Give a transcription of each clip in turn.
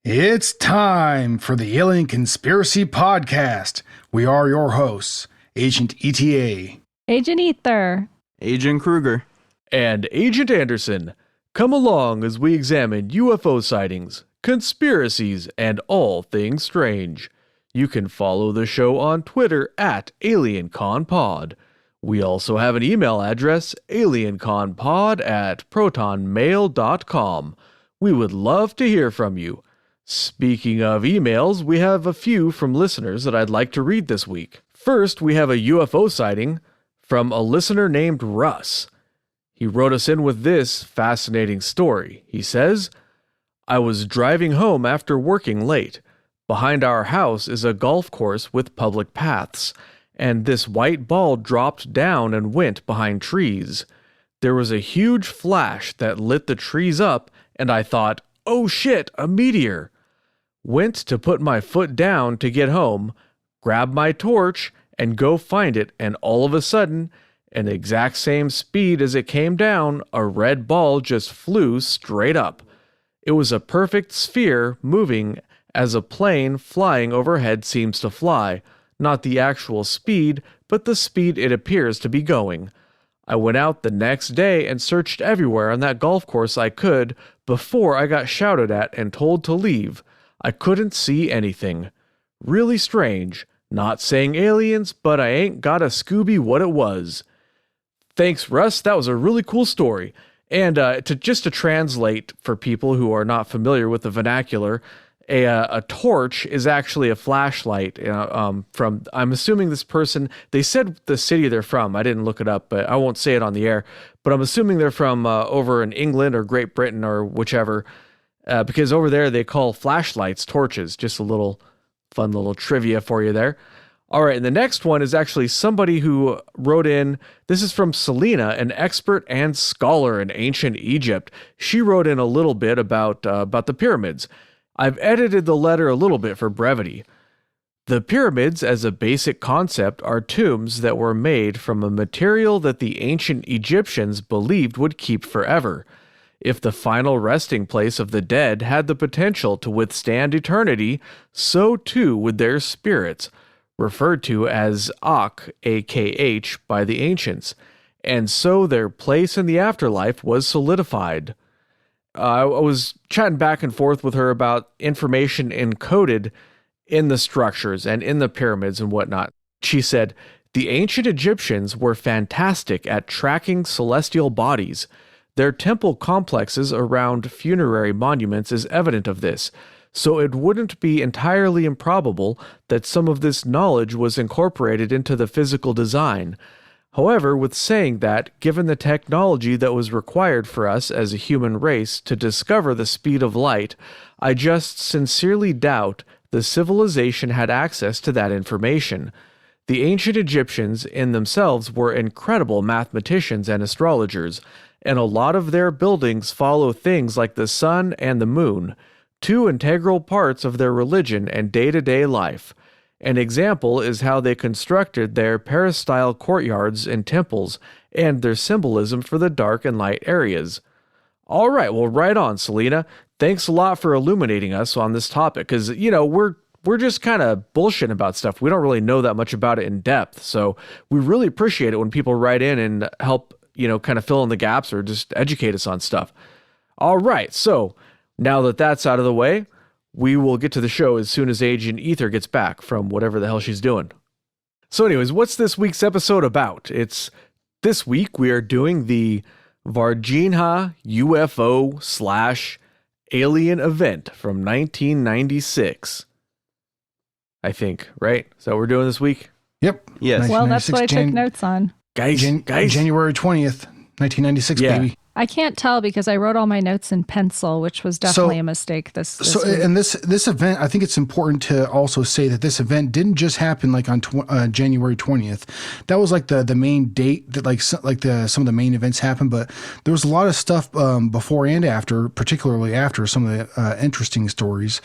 It's time for the Alien Conspiracy Podcast. We are your hosts, Agent ETA, Agent Ether, Agent Kruger, and Agent Anderson. Come along as we examine UFO sightings, conspiracies, and all things strange. You can follow the show on Twitter at AlienConPod. We also have an email address, alienconpod@protonmail.com. We would love to hear from you. Speaking of emails, we have a few from listeners that I'd like to read this week. First, we have a UFO sighting from a listener named Russ. He wrote us in with this fascinating story. He says, I was driving home after working late. Behind our house is a golf course with public paths, and this white ball dropped down and went behind trees. There was a huge flash that lit the trees up, and I thought, oh shit, a meteor. Went to put my foot down to get home, grab my torch, and go find it, and all of a sudden, an exact same speed as it came down, a red ball just flew straight up. It was a perfect sphere moving as a plane flying overhead seems to fly, not the actual speed, but the speed it appears to be going. I went out the next day and searched everywhere on that golf course I could before I got shouted at and told to leave. I couldn't see anything. Really strange. Not saying aliens, but I ain't got a Scooby what it was. Thanks, Russ. That was a really cool story. And to translate for people who are not familiar with the vernacular, a torch is actually a flashlight. From I'm assuming this person, they said the city they're from. I didn't look it up, but I won't say it on the air. But I'm assuming they're from over in England or Great Britain or whichever, because over there they call flashlights torches. Just a little fun little trivia for you there. All right, and the next one is actually somebody who wrote in. This is from Selena, an expert and scholar in ancient Egypt. She wrote in a little bit about the pyramids. I've edited the letter a little bit for brevity. The pyramids, as a basic concept, are tombs that were made from a material that the ancient Egyptians believed would keep forever. If the final resting place of the dead had the potential to withstand eternity, so too would their spirits, referred to as Akh, A-K-H, by the ancients, and so their place in the afterlife was solidified. I was chatting back and forth with her about information encoded in the structures and in the pyramids and whatnot. She said, the ancient Egyptians were fantastic at tracking celestial bodies. Their temple complexes around funerary monuments is evident of this, so it wouldn't be entirely improbable that some of this knowledge was incorporated into the physical design. However, with saying that, given the technology that was required for us as a human race to discover the speed of light, I just sincerely doubt the civilization had access to that information. The ancient Egyptians in themselves were incredible mathematicians and astrologers, and a lot of their buildings follow things like the sun and the moon, two integral parts of their religion and day-to-day life. An example is how they constructed their peristyle courtyards and temples and their symbolism for the dark and light areas. All right, well, right on, Selena. Thanks a lot for illuminating us on this topic, because, we're just kind of bullshitting about stuff. We don't really know that much about it in depth, so we really appreciate it when people write in and help, kind of fill in the gaps or just educate us on stuff. All right, so now that that's out of the way, we will get to the show as soon as Agent Ether gets back from whatever the hell she's doing. So anyways, what's this week's episode about? This week we are doing the Varginha UFO/alien event from 1996. I think, right? Is that what we're doing this week? Yep. Yes. Well, that's what I took notes on. Guys. January 20th, 1996, Yeah. baby. I can't tell because I wrote all my notes in pencil, which was definitely a mistake this week. And this event, I think it's important to also say that this event didn't just happen like on January 20th. That was like the main date that some of the main events happened, but there was a lot of stuff before and after, particularly after some of the interesting stories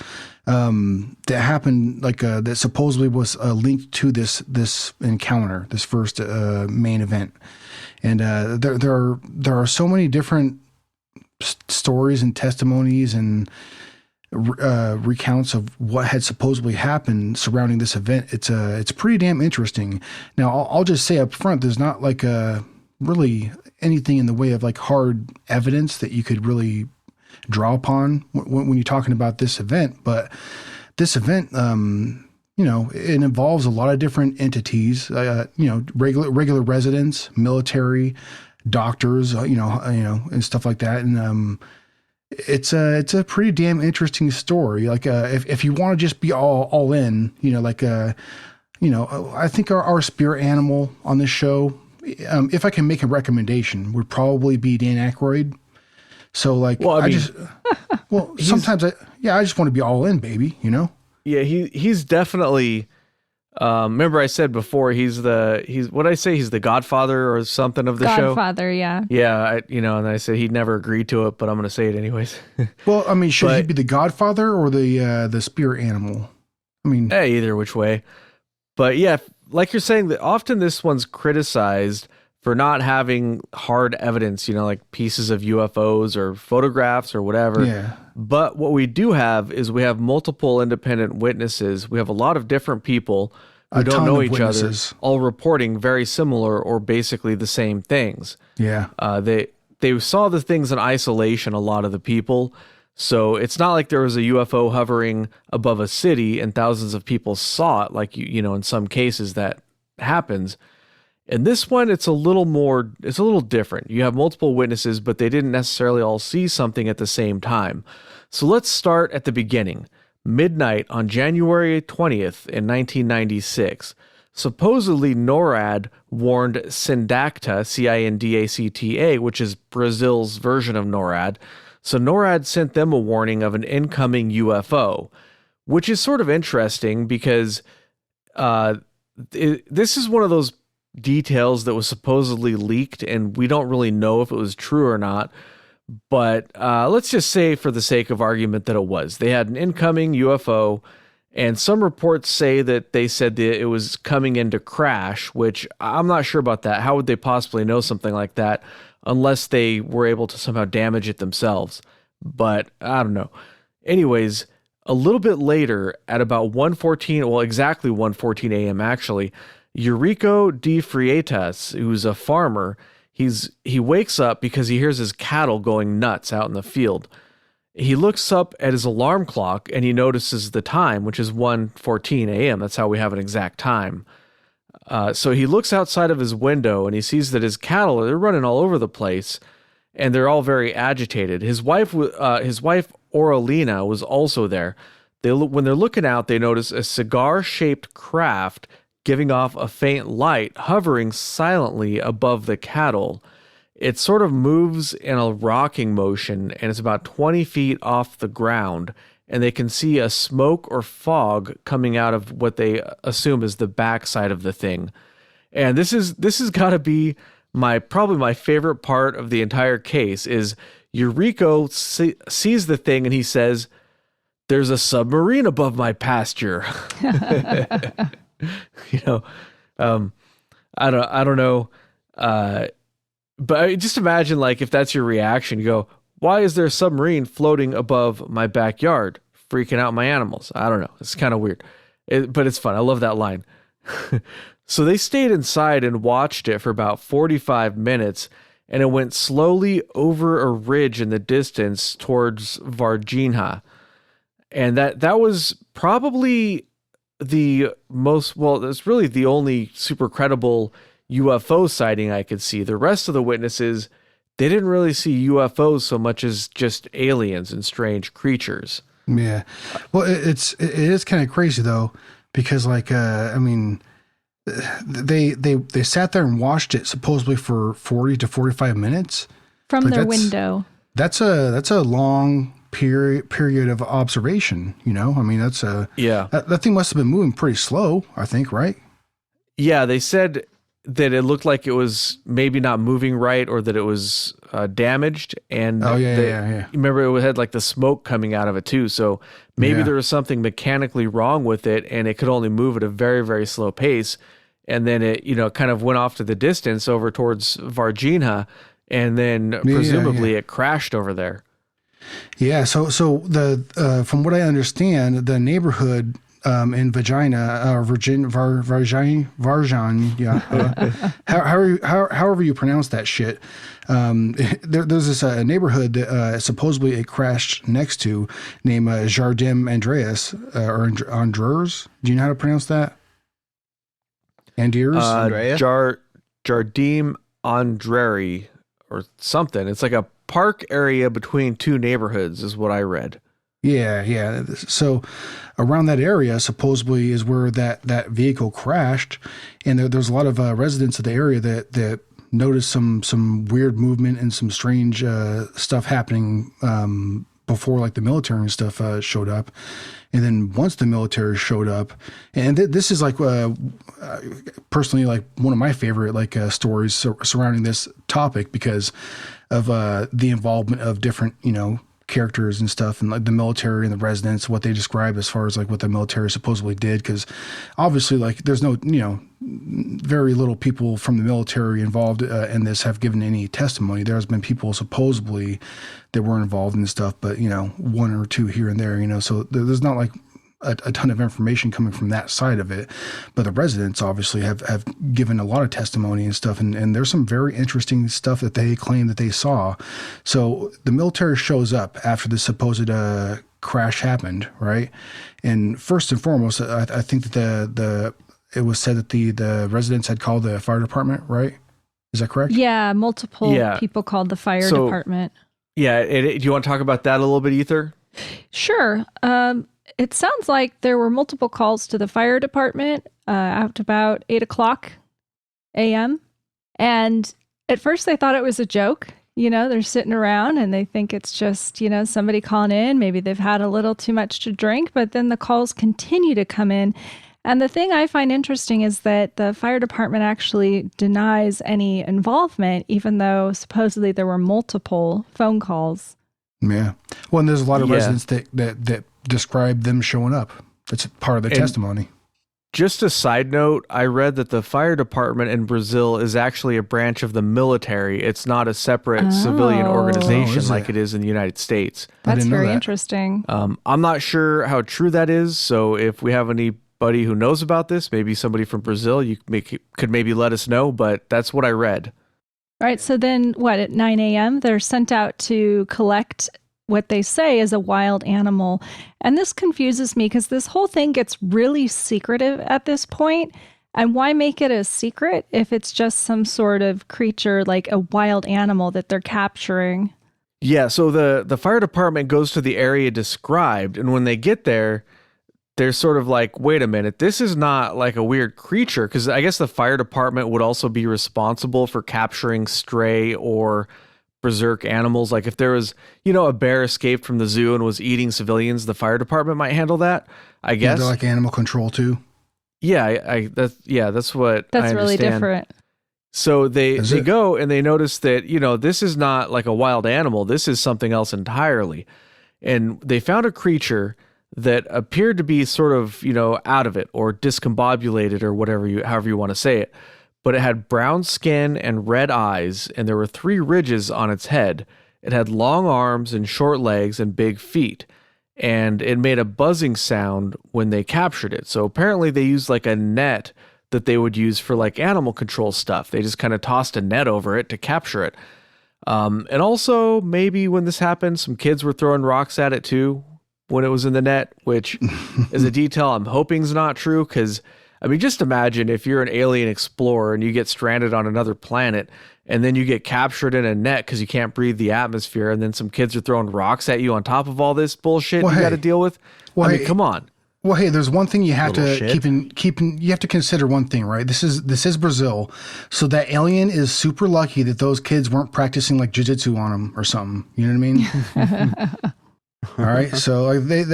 that happened, that supposedly was linked to this encounter, this first main event. And there are so many different stories and testimonies and recounts of what had supposedly happened surrounding this event. It's pretty damn interesting. Now, I'll just say up front, there's not like really anything in the way of like hard evidence that you could really draw upon when you're talking about this event. But this event, it involves a lot of different entities, regular residents, military, doctors, and stuff like that. And it's a pretty damn interesting story. Like if you want to just be all in, I think our spirit animal on this show, if I can make a recommendation, would probably be Dan Aykroyd. So like, sometimes I just want to be all in, baby, Yeah, he's definitely. Remember, I said before he's what I say, he's the Godfather or something of the show. Godfather, yeah. Yeah, and I said he'd never agreed to it, but I'm going to say it anyways. Well, I mean, should he be the Godfather or the spirit animal? I mean, either which way. But yeah, like you're saying, that often this one's criticized for not having hard evidence, like pieces of UFOs or photographs or whatever. Yeah. But what we do have is we have multiple independent witnesses. We have a lot of different people who don't know each other, all reporting very similar or basically the same things. Yeah. They saw the things in isolation, a lot of the people. So it's not like there was a UFO hovering above a city and thousands of people saw it, like in some cases that happens. In this one, it's a little different. You have multiple witnesses, but they didn't necessarily all see something at the same time. So let's start at the beginning. Midnight on January 20th in 1996. Supposedly, NORAD warned Sindacta, Cindacta, which is Brazil's version of NORAD. So NORAD sent them a warning of an incoming UFO, which is sort of interesting because this is one of those details that was supposedly leaked, and we don't really know if it was true or not. But let's just say, for the sake of argument, that it was. They had an incoming UFO, and some reports say that they said that it was coming in to crash, which I'm not sure about that. How would they possibly know something like that unless they were able to somehow damage it themselves? But I don't know. Anyways, a little bit later, at about 1:14, well, exactly 1:14 a.m. actually, Eurico de Freitas, who's a farmer, he wakes up because he hears his cattle going nuts out in the field. He looks up at his alarm clock and he notices the time, which is 1:14 a.m. That's how we have an exact time. So he looks outside of his window and he sees that his cattle, they're running all over the place and they're all very agitated. His wife Aurelina was also there. When they're looking out, they notice a cigar-shaped craft giving off a faint light, hovering silently above the cattle. It sort of moves in a rocking motion, and it's about 20 feet off the ground, and they can see a smoke or fog coming out of what they assume is the backside of the thing. And this has got to be probably my favorite part of the entire case is Eurico sees the thing and he says, "There's a submarine above my pasture." I don't know. But just imagine, like, if that's your reaction, you go, "Why is there a submarine floating above my backyard, freaking out my animals?" I don't know. It's kind of weird, but it's fun. I love that line. So they stayed inside and watched it for about 45 minutes, and it went slowly over a ridge in the distance towards Varginha. And that was probably it's really the only super credible UFO sighting I could see. The rest of the witnesses, they didn't really see UFOs so much as just aliens and strange creatures. Yeah. Well, it is kind of crazy though, because like, they sat there and watched it supposedly for 40 to 45 minutes from their window. That's a long period of observation, that thing must have been moving pretty slow, I think, right? Yeah, they said that it looked like it was maybe not moving right, or that it was damaged. And remember, it had like the smoke coming out of it too, so maybe there was something mechanically wrong with it, and it could only move at a very, very slow pace. And then it kind of went off to the distance over towards Varginha, and then presumably it crashed over there. Yeah. So the from what I understand, the neighborhood in Varginha, yeah, however you pronounce that shit. There's this neighborhood that supposedly it crashed next to, named Jardim Andreas or Andrers. Do you know how to pronounce that? Andiers? Andrea? Jardim Andreri or something. It's like a park area between two neighborhoods is what I read. Yeah. So around that area supposedly is where that vehicle crashed, and there's a lot of residents of the area that noticed some weird movement and some strange stuff happening before like the military and stuff showed up. And then once the military showed up, and this is like personally like one of my favorite like stories surrounding this topic because of the involvement of different characters and stuff, and like the military and the residents, what they describe as far as like what the military supposedly did, because obviously like there's no very little people from the military involved in this have given any testimony. There's been people supposedly that were involved in this stuff, but one or two here and there, so there's not like a ton of information coming from that side of it. But the residents obviously have given a lot of testimony and stuff, and there's some very interesting stuff that they claim that they saw. So the military shows up after the supposed crash happened, right? And first and foremost, I think that it was said that the residents had called the fire department, right? Is that correct? Yeah, multiple people called the fire department. Yeah, do you want to talk about that a little bit, Ether? Sure. It sounds like there were multiple calls to the fire department at about 8:00 a.m. And at first they thought it was a joke. They're sitting around and they think it's just, somebody calling in. Maybe they've had a little too much to drink, but then the calls continue to come in. And the thing I find interesting is that the fire department actually denies any involvement, even though supposedly there were multiple phone calls. Yeah. Well, and there's a lot of residents that describe them showing up. That's part of the testimony. Just a side note, I read that the fire department in Brazil is actually a branch of the military. It's not a separate civilian organization like it is in the United States. That's very interesting. I'm not sure how true that is. So if we have anybody who knows about this, maybe somebody from Brazil, you could maybe let us know. But that's what I read. All right. So then at 9 a.m., they're sent out to collect what they say is a wild animal. And this confuses me because this whole thing gets really secretive at this point. And why make it a secret if it's just some sort of creature like a wild animal that they're capturing? Yeah, so the fire department goes to the area described, and when they get there, they're sort of like, wait a minute, this is not like a weird creature, because I guess the fire department would also be responsible for capturing stray or berserk animals. Like if there was, a bear escaped from the zoo and was eating civilians, the fire department might handle that, I guess. They're like animal control too. Yeah, that's what I understand. Really different. So they go and they notice that, this is not like a wild animal. This is something else entirely. And they found a creature that appeared to be sort of, out of it or discombobulated or however you want to say it. But it had brown skin and red eyes, and there were 3 ridges on its head. It had long arms and short legs and big feet, and it made a buzzing sound when they captured it. So apparently they used like a net that they would use for like animal control stuff. They just kind of tossed a net over it to capture it. And also maybe when this happened, some kids were throwing rocks at it too when it was in the net, which is a detail I'm hoping is not true, because just imagine if you're an alien explorer and you get stranded on another planet and then you get captured in a net because you can't breathe the atmosphere, and then some kids are throwing rocks at you on top of all this bullshit you got to deal with. Come on. Well, hey, there's one thing you have to you have to consider one thing, right? This is Brazil. So that alien is super lucky that those kids weren't practicing like jiu-jitsu on him or something. You know what I mean? All right. So like it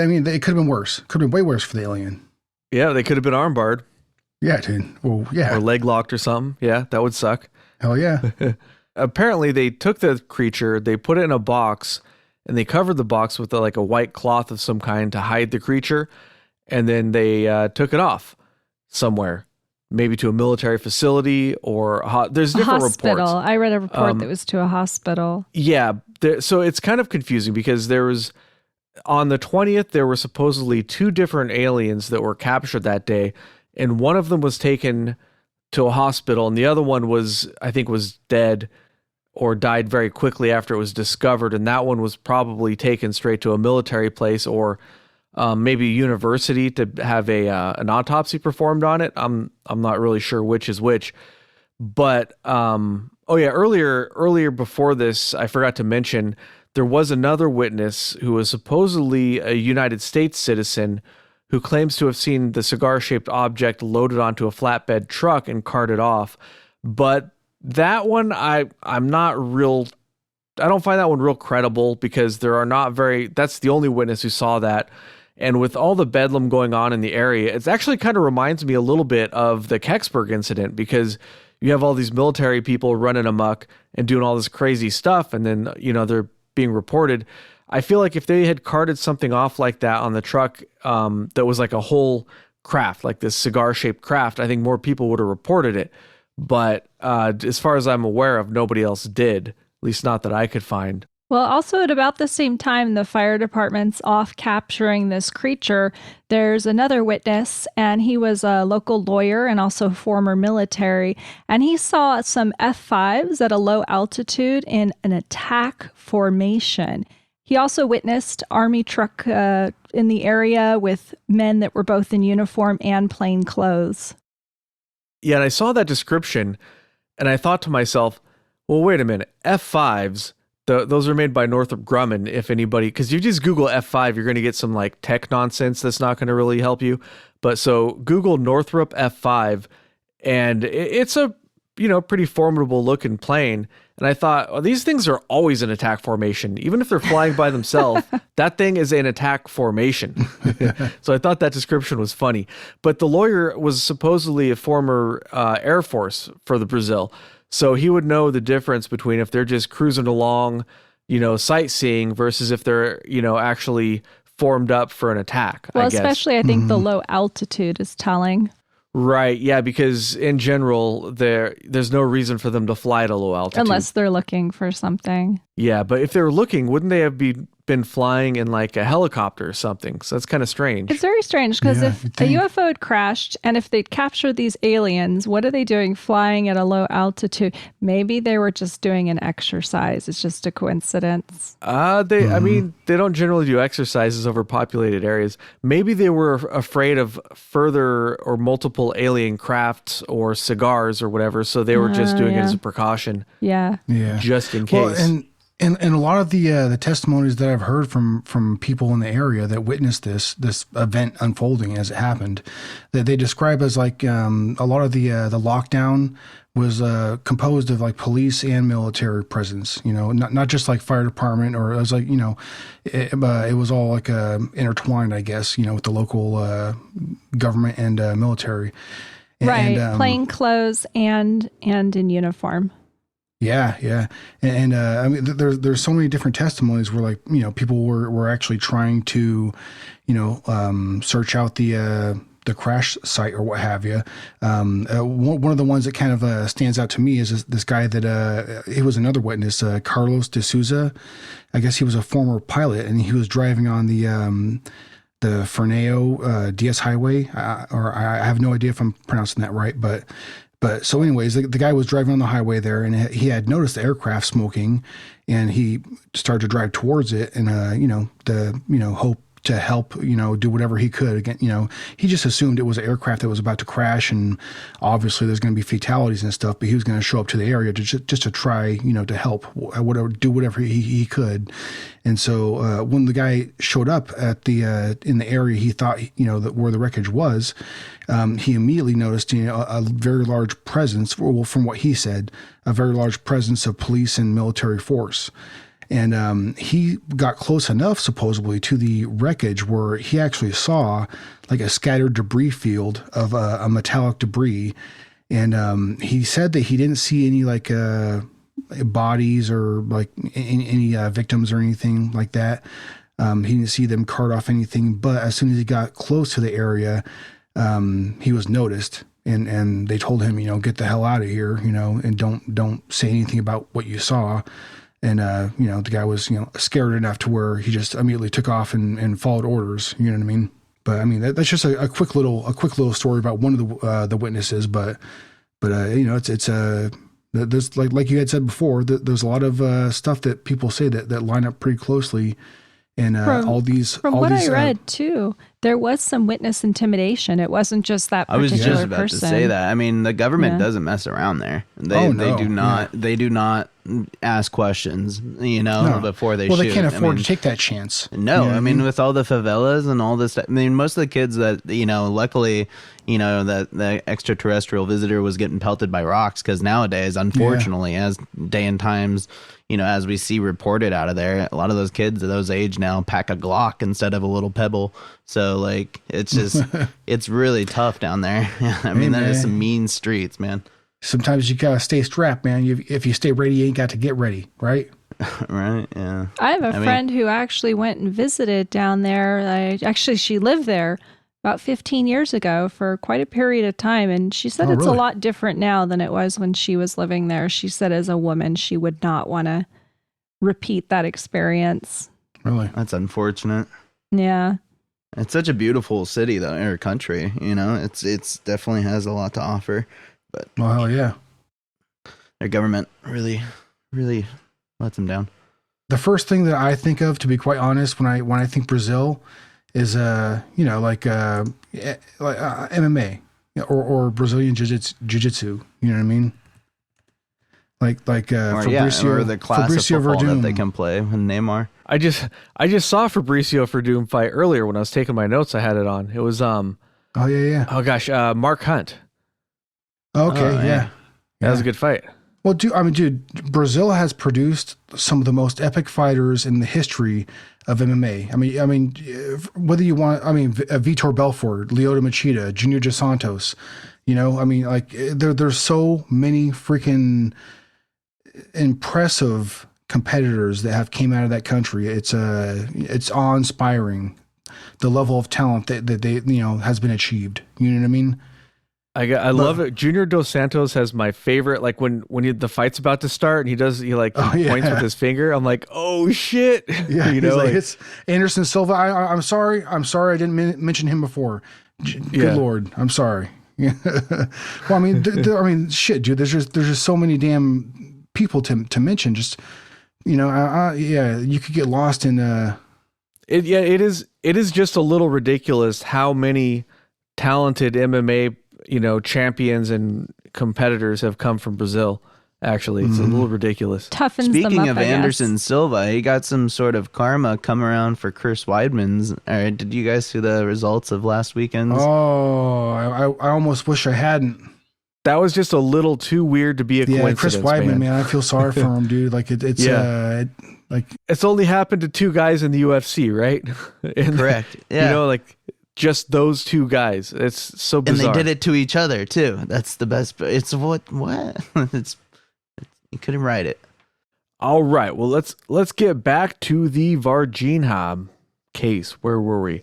could have been worse. Could have been way worse for the alien. Yeah, they could have been armbarred. Yeah, dude. Well, yeah. Or leg locked or something. Yeah, that would suck. Hell yeah. Apparently, they took the creature, they put it in a box, and they covered the box with a white cloth of some kind to hide the creature. And then they took it off somewhere, maybe to a military facility or there's different hospital. reports. I read a report that was to a hospital. Yeah, So it's kind of confusing because there was on the 20th, there were supposedly 2 different aliens that were captured that day, and one of them was taken to a hospital, and the other one was, I think, was dead or died very quickly after it was discovered, and that one was probably taken straight to a military place or maybe a university to have an autopsy performed on it. I'm not really sure which is which, but earlier before this, I forgot to mention there was another witness who was supposedly a United States citizen who claims to have seen the cigar-shaped object loaded onto a flatbed truck and carted off. But that one, I don't find that one real credible because that's the only witness who saw that. And with all the bedlam going on in the area, it actually kind of reminds me a little bit of the Kecksburg incident because you have all these military people running amok and doing all this crazy stuff, and then, they're being reported. I feel like if they had carted something off like that on the truck that was like a whole craft, like this cigar-shaped craft, I think more people would have reported it. But as far as I'm aware of, nobody else did, at least not that I could find. Well, also at about the same time the fire department's off capturing this creature, there's another witness, and he was a local lawyer and also former military, and he saw some F-5s at a low altitude in an attack formation. He also witnessed Army truck in the area with men that were both in uniform and plain clothes. Yeah, and I saw that description, and I thought to myself, well, wait a minute, F-5s, those are made by Northrop Grumman, if anybody, because you just Google F5, you're going to get some like tech nonsense that's not going to really help you. But so Google Northrop F5, and it's a, pretty formidable looking plane. And I thought, well, these things are always in attack formation. Even if they're flying by themselves, that thing is in attack formation. So I thought that description was funny. But the lawyer was supposedly a former Air Force for the Brazil. So he would know the difference between if they're just cruising along, sightseeing versus if they're, actually formed up for an attack. Well, I guess. Especially I think the low altitude is telling. Right. Yeah, because in general, there's no reason for them to fly at a low altitude. Unless they're looking for something. Yeah, but if they were looking, wouldn't they have been flying in like a helicopter or something? So that's kind of strange. It's very strange because if a UFO had crashed and if they'd captured these aliens, what are they doing flying at a low altitude? Maybe they were just doing an exercise. It's just a coincidence. I mean, they don't generally do exercises over populated areas. Maybe they were afraid of further or multiple alien crafts or cigars or whatever, so they were just doing it as a precaution. Yeah. Just in case. Well, and a lot of the testimonies that I've heard from people in the area that witnessed this event unfolding as it happened, that they describe as like a lot of the lockdown was composed of like police and military presence. Not just like fire department, or it was like it was all like intertwined, I guess. With the local government and military. Right, plain clothes and in uniform. Yeah. And I mean, there's so many different testimonies where like, people were actually trying to, search out the crash site or what have you. One of the ones that kind of stands out to me is this guy that he was another witness, Carlos de Souza. I guess he was a former pilot, and he was driving on the Ferneo Diaz Highway, or I have no idea if I'm pronouncing that right, but so anyways, the guy was driving on the highway there, and he had noticed the aircraft smoking, and he started to drive towards it, and hope to help, do whatever he could. Again, he just assumed it was an aircraft that was about to crash, and obviously there's going to be fatalities and stuff, but he was going to show up to the area just to try, to help, do whatever he could. And so when the guy showed up at in the area, he thought, that where the wreckage was, he immediately noticed, a very large presence, well, from what he said, a very large presence of police and military force. And he got close enough, supposedly, to the wreckage where he actually saw like a scattered debris field of a metallic debris. And he said that he didn't see any like bodies or like any victims or anything like that. He didn't see them cart off anything. But as soon as he got close to the area, he was noticed. And they told him, get the hell out of here, and don't say anything about what you saw. And, the guy was, scared enough to where he just immediately took off and followed orders. You know what I mean? But I mean, that's just a quick little story about one of the witnesses. But there's like you had said before, there's a lot of stuff that people say that line up pretty closely. And from what I read too, there was some witness intimidation. It wasn't just that particular person. I was just about to say that. I mean, the government doesn't mess around there. They do not. Yeah. They do not ask questions. Before they shoot. Well, they can't afford to take that chance. No, I mean, with all the favelas and all this stuff. I mean, most of the kids that luckily, that the extraterrestrial visitor was getting pelted by rocks, because nowadays, unfortunately, as day and times, as we see reported out of there, a lot of those kids at those age now pack a Glock instead of a little pebble. So it's just, it's really tough down there. I mean, that is some mean streets, man. Sometimes you gotta stay strapped, man. If you stay ready, you ain't got to get ready, right? Right, yeah. I have a friend who actually went and visited down there. She lived there about 15 years ago for quite a period of time. And she said it's really a lot different now than it was when she was living there. She said as a woman, she would not want to repeat that experience. Really? That's unfortunate. Yeah. It's such a beautiful city, though, or country. It's definitely has a lot to offer. But hell yeah. Their government really, really lets them down. The first thing that I think of, to be quite honest, when I think Brazil, is MMA or Brazilian jiu-jitsu. You know what I mean? Fabricio, or the class Fabricio of football Verdum. that they can play with Neymar. I just saw Fabricio Verdum fight earlier when I was taking my notes. I had it on. It was Oh gosh, Mark Hunt. Okay, yeah. That was a good fight. Well, dude, Brazil has produced some of the most epic fighters in the history of MMA. I mean, whether you want, Vitor Belfort, Lyoto Machida, Junior Dos Santos, there's so many freaking impressive competitors that have came out of that country. It's awe-inspiring, the level of talent that they has been achieved. You know what I mean? I love it. Junior Dos Santos has my favorite. Like when the fight's about to start and he points with his finger. I'm like, oh shit. Yeah, it's Anderson Silva. I'm sorry. I didn't mention him before. Good Lord, I'm sorry. Well, shit, dude. There's just so many damn people to mention. Just you could get lost in. It is just a little ridiculous how many talented MMA champions and competitors have come from Brazil. Actually, it's a little ridiculous. Toughens Speaking them up, of Anderson Silva, he got some sort of karma come around for Chris Weidman's. Did you guys see the results of last weekend's? Oh, I almost wish I hadn't. That was just a little too weird to be a coincidence. Chris Weidman, man, I feel sorry for him, dude. It's only happened to two guys in the UFC, right? Correct. Yeah. Just those two guys. It's so bizarre. And they did it to each other too. That's the best. It's what? You couldn't write it. All right. Well, let's get back to the Varginha case. Where were we?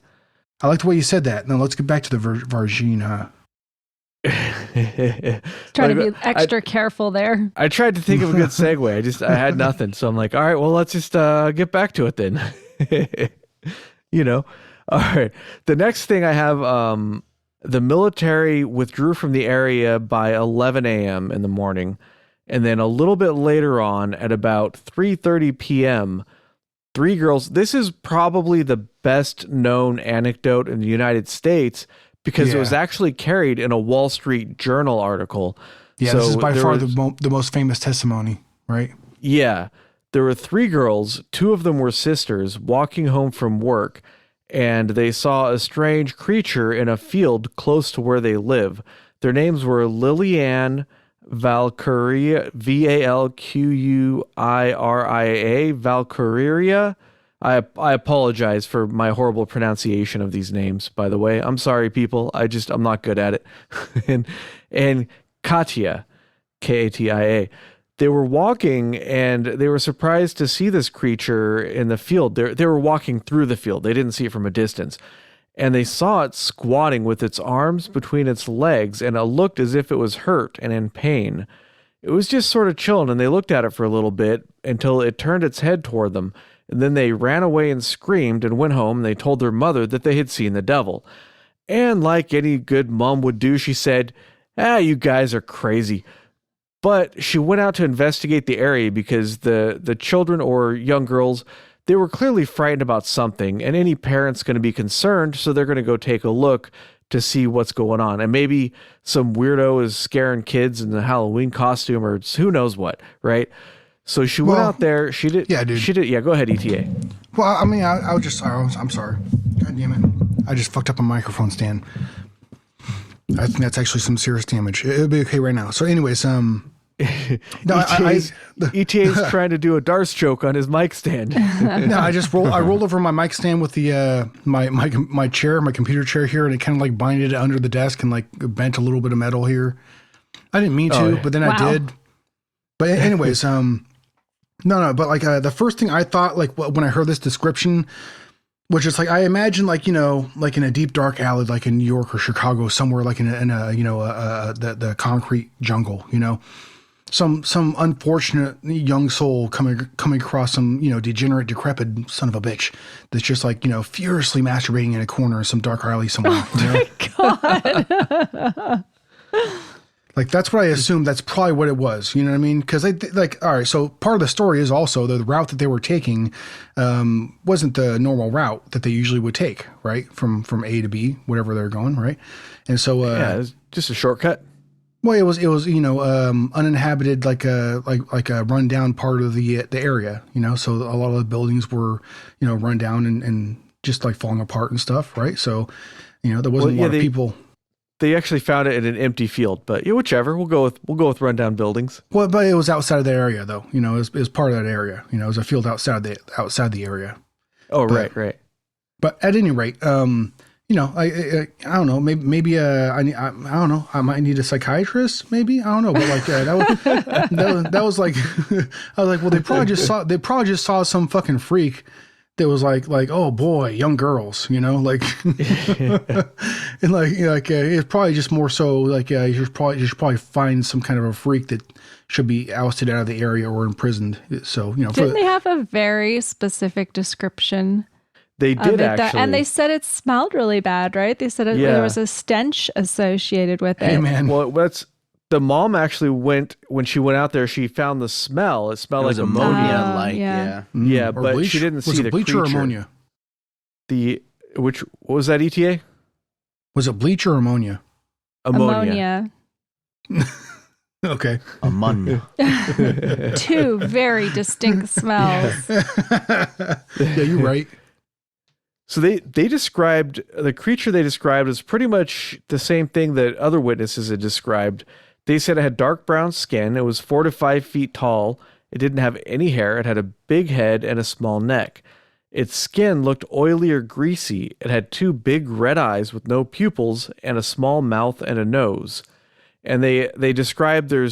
I like the way you said that. Now let's get back to the Varginha. Trying to be extra careful there. I tried to think of a good segue. I had nothing. So I'm like, all right, well, let's just get back to it then. All right. The next thing I have, the military withdrew from the area by 11 a.m. in the morning. And then a little bit later on at about 3:30 p.m., three girls, this is probably the best known anecdote in the United States because it was actually carried in a Wall Street Journal article. Yeah, so this is by far the most famous testimony, right? Yeah. There were three girls, two of them were sisters, walking home from work, and they saw a strange creature in a field close to where they live. Their names were Lillian Valkyria, Valquria, Valkyria. I apologize for my horrible pronunciation of these names, by the way. I'm sorry, people. I'm not good at it. and Katia, Katia. They were walking and they were surprised to see this creature in the field. They were walking through the field. They didn't see it from a distance. And they saw it squatting with its arms between its legs, and it looked as if it was hurt and in pain. It was just sort of chilling, and they looked at it for a little bit until it turned its head toward them. And then they ran away and screamed and went home, and they told their mother that they had seen the devil. And like any good mom would do, she said, you guys are crazy. But she went out to investigate the area because the children or young girls, they were clearly frightened about something, and any parent's going to be concerned, so they're going to go take a look to see what's going on. And maybe some weirdo is scaring kids in the Halloween costume or who knows what, right? So she went out there. She did. Yeah, dude. She did. Yeah, go ahead, ETA. Well, I mean, I'm sorry. God damn it. I just fucked up a microphone stand. I think that's actually some serious damage. It'll be okay right now. So anyways, no, ETA's trying to do a Darce joke on his mic stand. No, I rolled over my mic stand with the my chair, my computer chair here, and it kind of like binded it under the desk and like bent a little bit of metal here. I didn't mean to, but then I did. But anyways, no, but like the first thing I thought, like when I heard this description, which is like I imagine like like in a deep dark alley, like in New York or Chicago, somewhere like in a the concrete jungle, some unfortunate young soul coming across some degenerate, decrepit son of a bitch that's just like furiously masturbating in a corner in some dark alley somewhere. God. Like that's what I assumed. That's probably what it was. You know what I mean? Because all right. So part of the story is also the route that they were taking wasn't the normal route that they usually would take, right? From A to B, whatever they're going, right? And so it was just a shortcut. Well, it was uninhabited, like a rundown part of the area. So a lot of the buildings were run down and just like falling apart and stuff, right? So there wasn't a lot of people. They actually found it in an empty field, but whichever. We'll go with rundown buildings. Well, but it was outside of the area, though. It was part of that area. It was a field outside the area. Oh, right. But at any rate, I don't know. Maybe I don't know. I might need a psychiatrist. Maybe I don't know. But like that was like I was like, well, they probably just saw some fucking freak. That was like, oh boy, young girls, like, and like it's probably just more so like, you should probably find some kind of a freak that should be ousted out of the area or imprisoned. So, didn't they have a very specific description? They did actually. And they said it smelled really bad, right? They said there was a stench associated with it. Hey, man. Well, the mom actually when she went out there, she found the smell. It smelled like ammonia, Yeah, but bleach? she didn't see the bleach creature. or ammonia? What was that, ETA? Was it bleach or ammonia? Ammonia. Okay. Ammonia. Two very distinct smells. Yeah, you're right. So they described the creature they described as pretty much the same thing that other witnesses had described. They said it had dark brown skin. It was 4 to 5 feet tall. It didn't have any hair. It had a big head and a small neck. Its skin looked oily or greasy. It had 2 big red eyes with no pupils and a small mouth and a nose. And they described a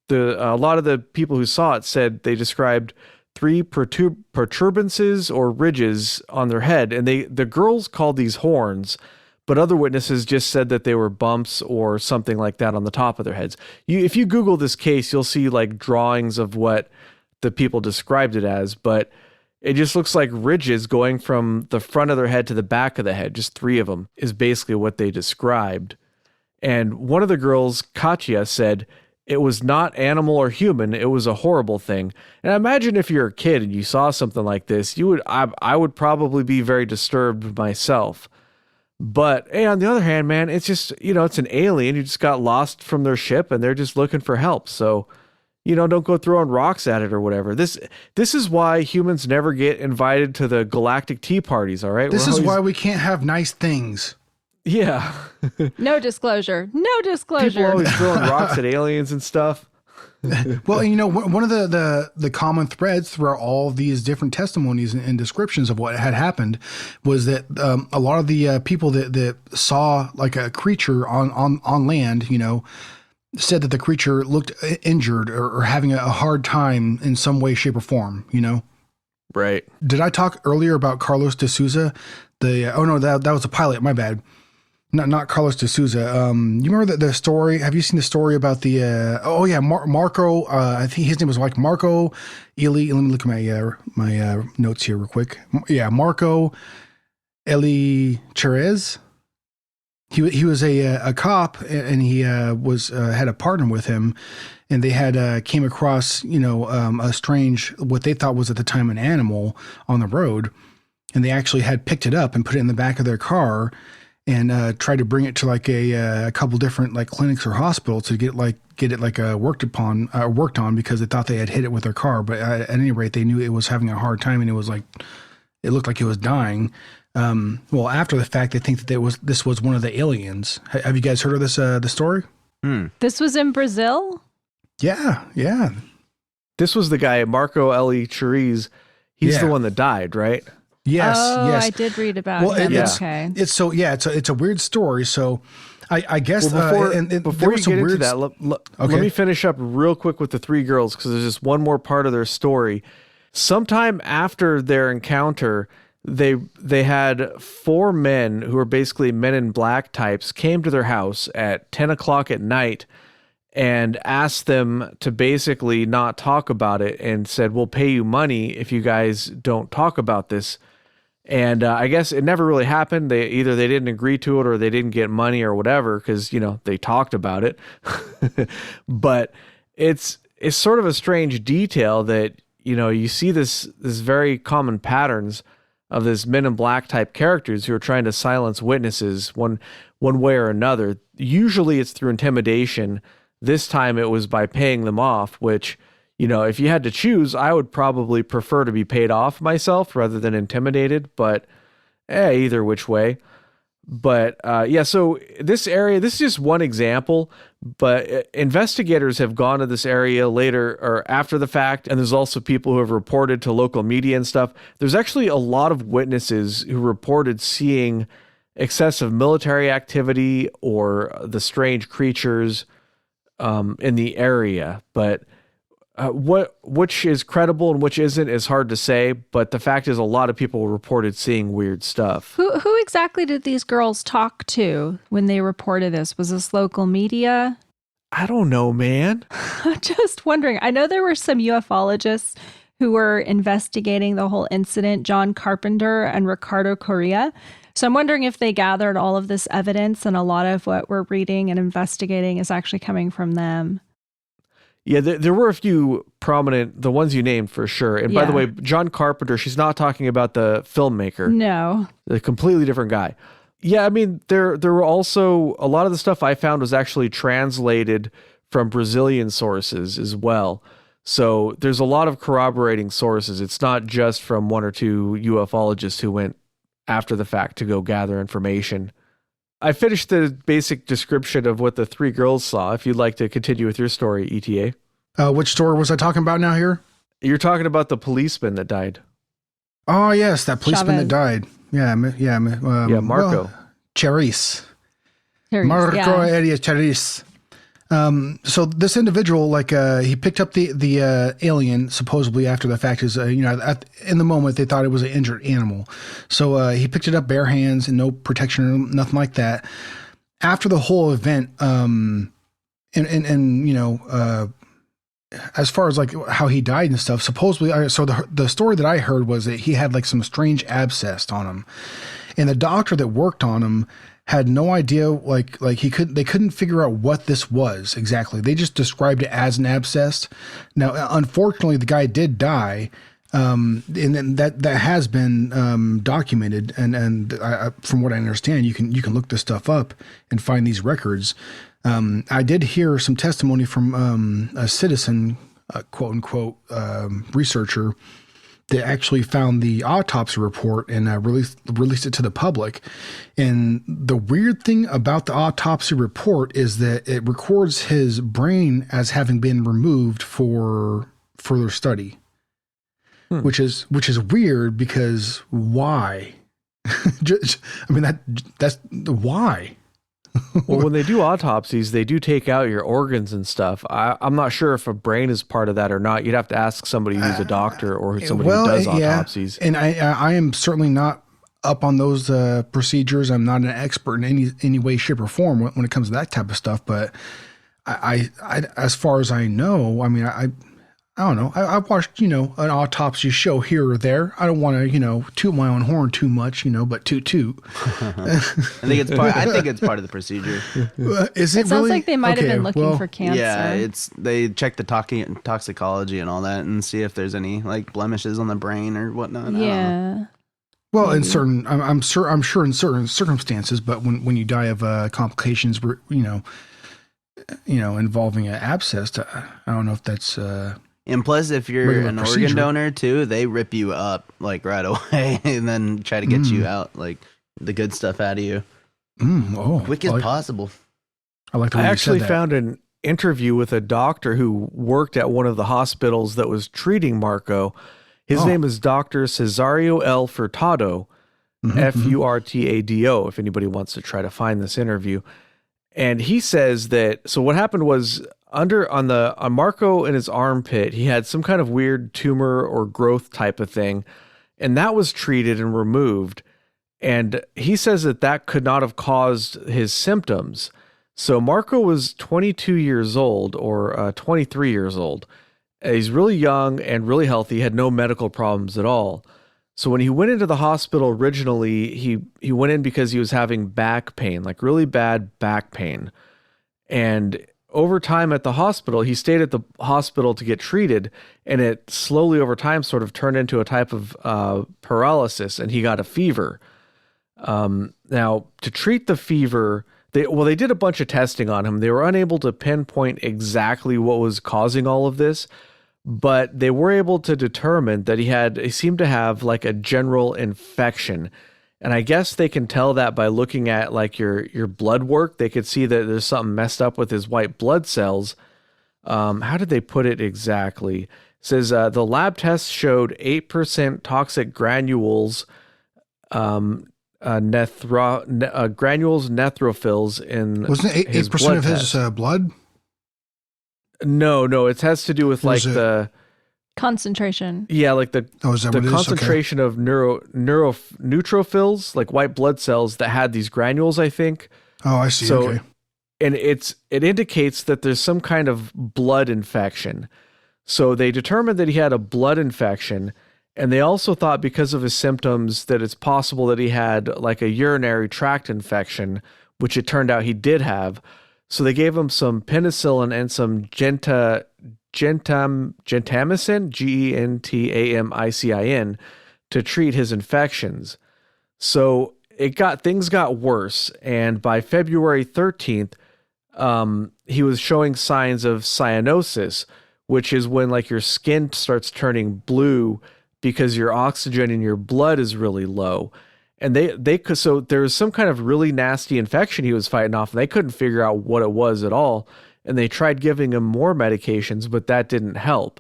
lot of the people who saw it said they described 3 protuberances or ridges on their head, and the girls called these horns, but other witnesses just said that they were bumps or something like that on the top of their heads. If you Google this case, you'll see like drawings of what the people described it as, but it just looks like ridges going from the front of their head to the back of the head. Just 3 of them is basically what they described. And one of the girls, Katya, said, it was not animal or human. It was a horrible thing. And I imagine if you're a kid and you saw something like this, I would probably be very disturbed myself. But hey, on the other hand, man, it's just, it's an alien who just got lost from their ship and they're just looking for help. So, don't go throwing rocks at it or whatever. This is why humans never get invited to the galactic tea parties. All right. This is why we can't have nice things. Yeah. No disclosure. People are always throwing rocks at aliens and stuff. Well, one of the common threads throughout all of these different testimonies and descriptions of what had happened was that a lot of the people that saw like a creature on land, said that the creature looked injured or having a hard time in some way, shape, or form. Right. Did I talk earlier about Carlos de Souza? That was a pilot. My bad. Not Carlos de Souza. You remember the story? Have you seen the story about the? Marco. I think his name was like Marco Eli. Let me look at my notes here real quick. Yeah, Marco Eli Cherez. He was a cop, and he was had a partner with him, and they had came across a strange, what they thought was at the time an animal on the road, and they actually had picked it up and put it in the back of their car, and tried to bring it to like a couple different like clinics or hospitals to get it worked on, because they thought they had hit it with their car, but at any rate they knew it was having a hard time, and it looked like it was dying. Well, after the fact, they think that this was one of the aliens. Have you guys heard of this the story? This was in Brazil? Yeah. This was the guy, Marco Eli Chiriz. He's the one that died, right? Yes. I did read about him. Okay. It's a weird story. So I guess before you get into that, let me finish up real quick with the three girls, because there's just one more part of their story. Sometime after their encounter, they had four men who were basically Men in Black types came to their house at 10 o'clock at night and asked them to basically not talk about it, and said, we'll pay you money if you guys don't talk about this. And I guess it never really happened. They didn't agree to it, or they didn't get money or whatever, because they talked about it. But it's sort of a strange detail that you see this very common patterns of this Men in Black type characters who are trying to silence witnesses one way or another. Usually it's through intimidation. This time it was by paying them off, which, if you had to choose, I would probably prefer to be paid off myself rather than intimidated, but either which way. But so this area, this is just one example, but investigators have gone to this area later or after the fact, and there's also people who have reported to local media and stuff. There's actually a lot of witnesses who reported seeing excessive military activity or the strange creatures in the area, but which is credible and which isn't is hard to say, but the fact is a lot of people reported seeing weird stuff. Who exactly did these girls talk to when they reported this? Was this local media? I don't know, man. Just wondering. I know there were some ufologists who were investigating the whole incident, John Carpenter and Ricardo Correa. So I'm wondering if they gathered all of this evidence, and a lot of what we're reading and investigating is actually coming from them. Yeah, there were a few prominent, the ones you named for sure. And by the way, John Carpenter, she's not talking about the filmmaker. No. A completely different guy. Yeah, I mean, there were also, a lot of the stuff I found was actually translated from Brazilian sources as well. So there's a lot of corroborating sources. It's not just from one or two ufologists who went after the fact to go gather information. I finished the basic description of what the three girls saw. If you'd like to continue with your story, ETA. Which story was I talking about now here? You're talking about the policeman that died. Oh, yes, that policeman that died. Yeah, Marco. Chiriz. Marco Elia Chiriz. So this individual, he picked up the alien supposedly after the fact. In the moment they thought it was an injured animal, so he picked it up bare hands and no protection or nothing like that. After the whole event, as far as how he died and stuff, supposedly, so the story that I heard was that he had some strange abscess on him, and the doctor that worked on him had no idea, they couldn't figure out what this was exactly. They just described it as an abscess. Now, unfortunately, the guy did die, and that has been documented. And from what I understand, you can look this stuff up and find these records. I did hear some testimony from a citizen, quote unquote, researcher that actually found the autopsy report and released it to the public. And the weird thing about the autopsy report is that it records his brain as having been removed for further study, which is weird, because why? That's why. Well, when they do autopsies, they do take out your organs and stuff. I'm not sure if a brain is part of that or not. You'd have to ask somebody who's a doctor or somebody who does autopsies. And I am certainly not up on those procedures. I'm not an expert in any way, shape, or form when it comes to that type of stuff. But I as far as I know, I mean, I don't know. I've watched, an autopsy show here or there. I don't want to, toot my own horn too much, but toot toot. I think it's part of the procedure. Is it It sounds really? like they might have Okay, been looking well, for cancer. Yeah, they check the toxicology and all that and see if there's any like blemishes on the brain or whatnot. I don't know. Yeah. Well, in certain, I'm sure in certain circumstances, but when you die of complications, involving an abscess, I don't know if that's. And plus, if you're Regular an procedure. organ donor too, they rip you up like right away and then try to get you out, like the good stuff out of you, quick as possible. I like the way I you actually said that. found an interview with a doctor who worked at one of the hospitals that was treating Marco. His name is Dr. Cesario L. Furtado, Furtado, if anybody wants to try to find this interview. And he says that, so what happened was on Marco in his armpit, he had some kind of weird tumor or growth type of thing, and that was treated and removed. And he says that could not have caused his symptoms. So Marco was 22 years old or 23 years old. He's really young and really healthy, had no medical problems at all. So when he went into the hospital originally, he went in because he was having back pain, like really bad back pain. And over time at the hospital, he stayed at the hospital to get treated, and it slowly over time sort of turned into a type of paralysis, and he got a fever. Now, to treat the fever, they did a bunch of testing on him. They were unable to pinpoint exactly what was causing all of this, but they were able to determine that he seemed to have like a general infection. And I guess they can tell that by looking at like your blood work. They could see that there's something messed up with his white blood cells. How did they put it exactly? It says the lab tests showed 8% toxic granules, granules neutrophils in Wasn't it his 8% blood of his test. blood? No, it has to do with Or like is it- the Concentration. like the Oh, is that the what it is? Okay. concentration of neutrophils, like white blood cells that had these granules, I think. Oh, I see. So, Okay. and it indicates that there's some kind of blood infection. So they determined that he had a blood infection, and they also thought because of his symptoms that it's possible that he had like a urinary tract infection, which it turned out he did have. So they gave him some penicillin and some gentamicin, gentamicin, to treat his infections. So things got worse, and by February 13th, he was showing signs of cyanosis, which is when like your skin starts turning blue because your oxygen in your blood is really low. And so there was some kind of really nasty infection he was fighting off, and they couldn't figure out what it was at all. And they tried giving him more medications, but that didn't help.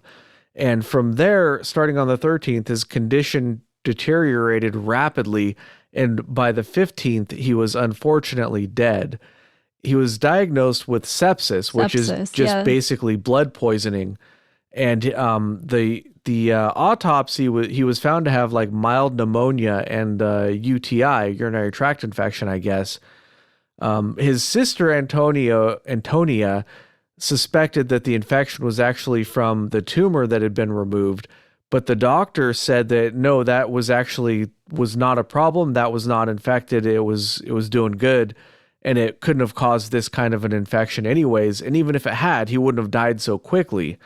And from there, starting on the 13th, his condition deteriorated rapidly. And by the 15th, he was unfortunately dead. He was diagnosed with sepsis, which is just basically blood poisoning. And the autopsy, he was found to have like mild pneumonia and UTI, urinary tract infection, I guess. His sister Antonia suspected that the infection was actually from the tumor that had been removed, but the doctor said that no, that was not a problem. That was not infected. It was doing good, and it couldn't have caused this kind of an infection anyways. And even if it had, he wouldn't have died so quickly.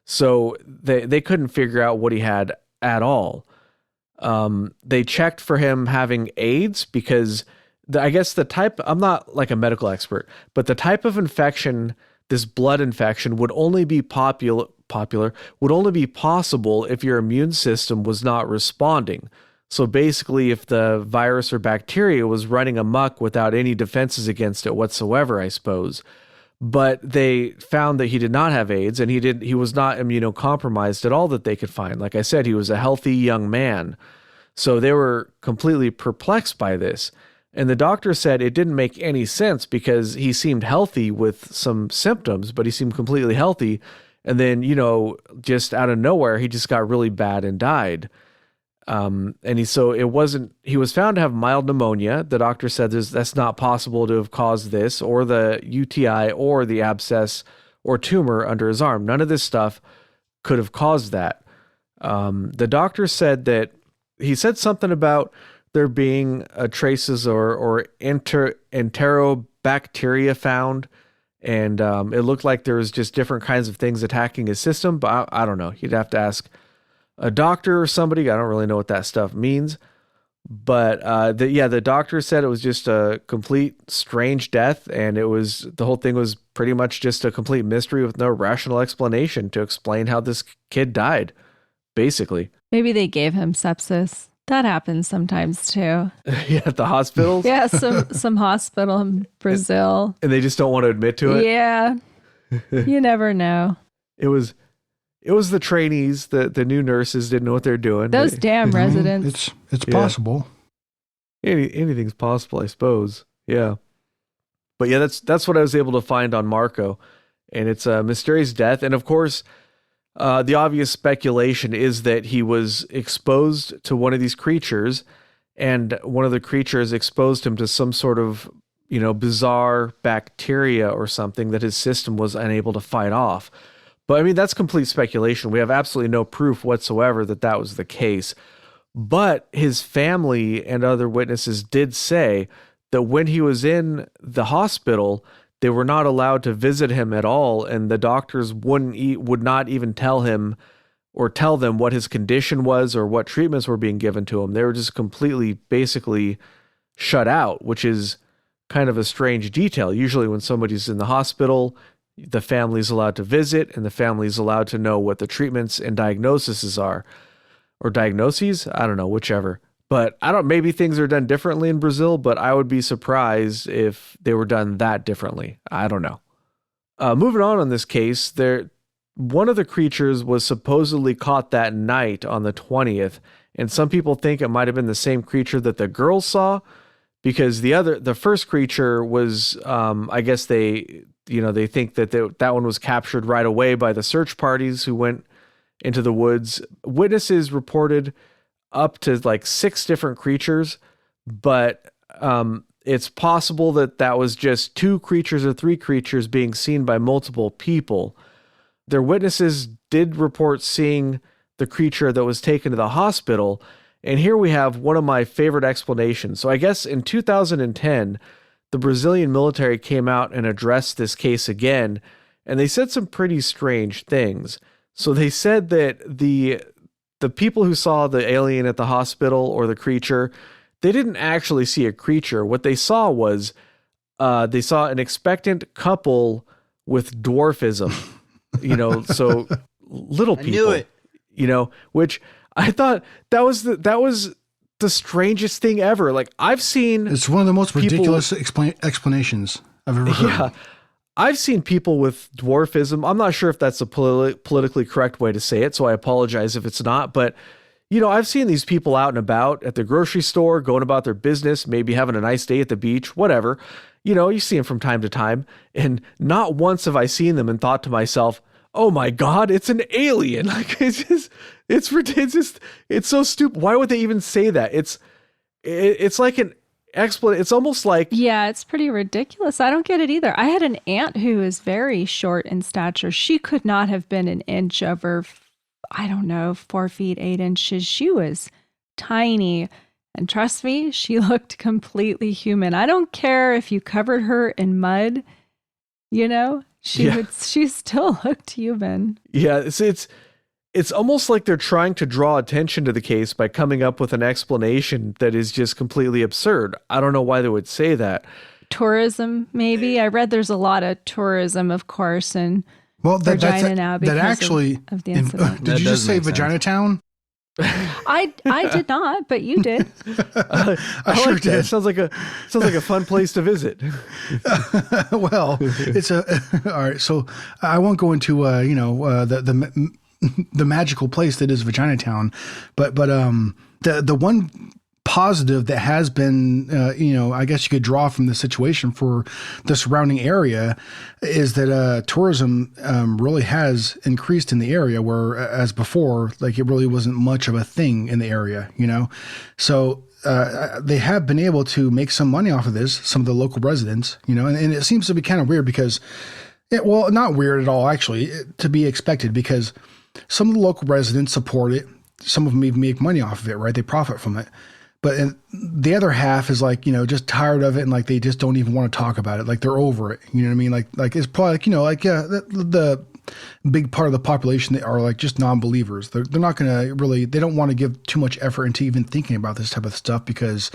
So they couldn't figure out what he had at all. They checked for him having AIDS because I guess the type, I'm not like a medical expert, but the type of infection, this blood infection, would only be would only be possible if your immune system was not responding. So basically, if the virus or bacteria was running amok without any defenses against it whatsoever, I suppose. But they found that he did not have AIDS, and he was not immunocompromised at all that they could find. Like I said, he was a healthy young man. So they were completely perplexed by this. And the doctor said it didn't make any sense because he seemed healthy with some symptoms, but he seemed completely healthy. And then, just out of nowhere, he just got really bad and died. He was found to have mild pneumonia. The doctor said that's not possible to have caused this, or the UTI, or the abscess or tumor under his arm. None of this stuff could have caused that. The doctor said that he said something about there being traces or enterobacteria found, and it looked like there was just different kinds of things attacking his system, but I don't know. You'd have to ask a doctor or somebody. I don't really know what that stuff means, but the doctor said it was just a complete strange death, and the whole thing was pretty much just a complete mystery with no rational explanation to explain how this kid died, basically. Maybe they gave him sepsis. That happens sometimes too. Yeah, at the hospitals. Yeah, some hospital in Brazil. And they just don't want to admit to it. Yeah. You never know. It was the trainees, the new nurses didn't know what they're doing. Those damn residents. It's possible. Anything's possible, I suppose. Yeah. But yeah, that's what I was able to find on Marco. And it's a mysterious death. And of course, the obvious speculation is that he was exposed to one of these creatures, and one of the creatures exposed him to some sort of, bizarre bacteria or something that his system was unable to fight off. But I mean, that's complete speculation. We have absolutely no proof whatsoever that was the case. But his family and other witnesses did say that when he was in the hospital, they were not allowed to visit him at all, and the doctors would not even tell him or tell them what his condition was or what treatments were being given to him. They were just completely, basically shut out, which is kind of a strange detail. Usually when somebody's in the hospital, the family's allowed to visit, and the family's allowed to know what the treatments and diagnoses are. Or diagnoses? I don't know, whichever. But maybe things are done differently in Brazil, but I would be surprised if they were done that differently. I don't know. Moving on this case, one of the creatures was supposedly caught that night on the 20th, and some people think it might have been the same creature that the girls saw, because the first creature was, I guess they think that one was captured right away by the search parties who went into the woods. Witnesses reported up to like 6 different creatures, but it's possible that was just 2 creatures or 3 creatures being seen by multiple people. Their witnesses did report seeing the creature that was taken to the hospital, and here we have one of my favorite explanations. So I guess in 2010, the Brazilian military came out and addressed this case again, and they said some pretty strange things. So they said that the people who saw the alien at the hospital or the creature, they didn't actually see a creature. What they saw was they saw an expectant couple with dwarfism, so little people. I knew it. Which I thought that was the strangest thing ever. Like, I've seen, it's one of the most ridiculous explanations I've ever heard. Yeah. I've seen people with dwarfism. I'm not sure if that's a politically correct way to say it, so I apologize if it's not. But, I've seen these people out and about at the grocery store, going about their business, maybe having a nice day at the beach, whatever. You see them from time to time. And not once have I seen them and thought to myself, oh my God, it's an alien. Like, it's so stupid. Why would they even say that? It's like an it's almost like, yeah, it's pretty ridiculous. I don't get it either. I had an aunt who is very short in stature. She could not have been an inch over, 4 feet 8 inches. She was tiny, and trust me, she looked completely human. I don't care if you covered her in mud, she still looked human. Yeah, it's almost like they're trying to draw attention to the case by coming up with an explanation that is just completely absurd. I don't know why they would say that. Tourism, maybe. I read there's a lot of tourism, of course, and Virginia now because of the incident. Did you just say Vagina Town? I did not, but you did. I sure did. It sounds like a fun place to visit. Well, it's all right. So I won't go into the magical place that is Vagina Town, but the one positive that has been, I guess you could draw from the situation for the surrounding area is that tourism really has increased in the area, where as before, like it really wasn't much of a thing in the area, So they have been able to make some money off of this, some of the local residents, and it seems to be kind of weird because, well, not weird at all, actually, to be expected, because some of the local residents support it. Some of them even make money off of it, right? They profit from it. But the other half is like, just tired of it, and like they just don't even want to talk about it. Like they're over it. You know what I mean? Like it's probably the big part of the population that are like just non-believers. They're not going to really, they don't want to give too much effort into even thinking about this type of stuff because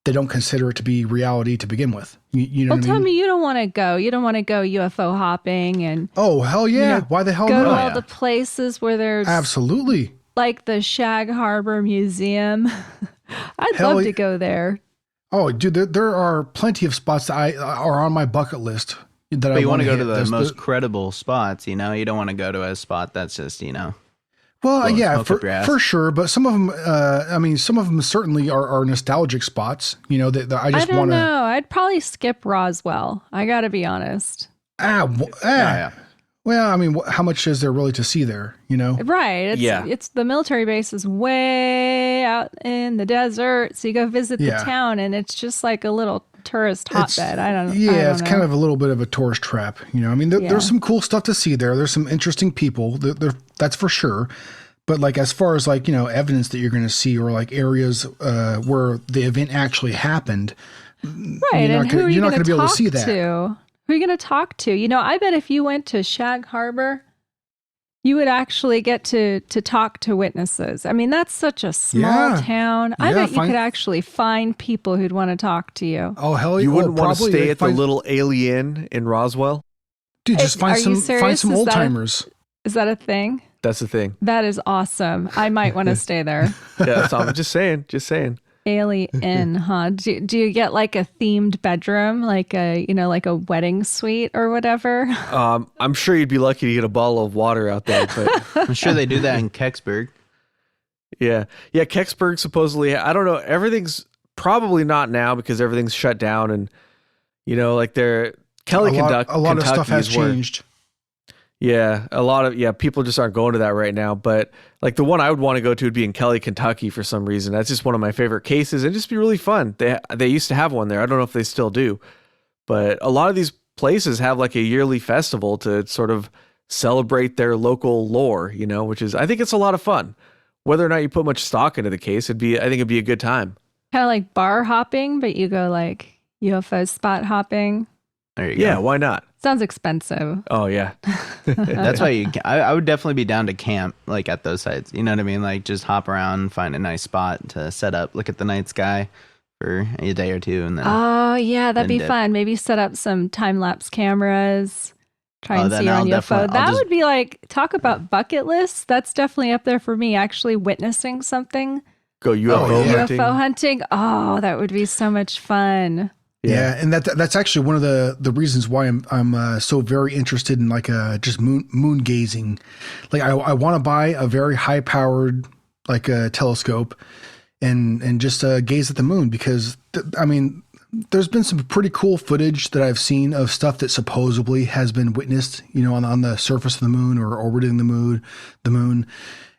they don't consider it to be reality to begin with. You know what I mean? Tell me you don't want to go. You don't want to go UFO hopping and oh hell yeah! Why the hell go not? to all the places where there's absolutely like the Shag Harbor Museum. I'd love to go there. Oh, dude, there are plenty of spots that are on my bucket list. But you want to go to the most credible spots, You don't want to go to a spot that's just, Well, yeah, for sure. But some of them, some of them certainly are nostalgic spots. That I just want to. No, I'd probably skip Roswell. I got to be honest. Yeah. Well, how much is there really to see there? Right. It's the military base is way out in the desert, so you go visit the town, and it's just like a little tourist hotbed. I don't know. Yeah, it's kind of a little bit of a tourist trap. There's some cool stuff to see there. There's some interesting people. That's for sure. But like as far as like evidence that you're going to see, or like areas where the event actually happened, right? You're not going to be able to see that. Who are you going to talk to? I bet if you went to Shag Harbor, you would actually get to talk to witnesses. I mean, that's such a small town. I bet you could actually find people who'd want to talk to you. Oh, hell yeah. You wouldn't want to stay at the little alien in Roswell? Dude, just find some old timers. Is that a thing? That's the thing. That is awesome. I might want to stay there. Yeah, so I'm just saying. Alien, huh? Do you get like a themed bedroom, like a wedding suite or whatever? I'm sure you'd be lucky to get a bottle of water out there, but I'm sure they do that in Kecksburg. Yeah, Kecksburg supposedly. I don't know. Everything's probably not now because everything's shut down, and they're Kentucky. A lot of stuff has changed. Yeah, people just aren't going to that right now. But like the one I would want to go to would be in Kelly, Kentucky for some reason. That's just one of my favorite cases and just be really fun. They used to have one there. I don't know if they still do. But a lot of these places have like a yearly festival to sort of celebrate their local lore, which is, I think it's a lot of fun. Whether or not you put much stock into the case, I think it'd be a good time. Kind of like bar hopping, but you go like UFO spot hopping. There you go. Yeah, why not? Sounds expensive. Oh, yeah. That's why I would definitely be down to camp, like at those sites. You know what I mean? Like just hop around, find a nice spot to set up, look at the night sky for a day or two. And then, oh, yeah, that'd be fun. Maybe set up some time-lapse cameras, try and see on UFO. That would be like, talk about bucket lists. That's definitely up there for me, actually witnessing something. Go UFO hunting. UFO hunting. Oh, that would be so much fun. Yeah, and that's actually one of the reasons why I'm so very interested in like just moon gazing. Like I want to buy a very high powered like a telescope and just gaze at the moon because there's been some pretty cool footage that I've seen of stuff that supposedly has been witnessed, on the surface of the moon or orbiting the moon,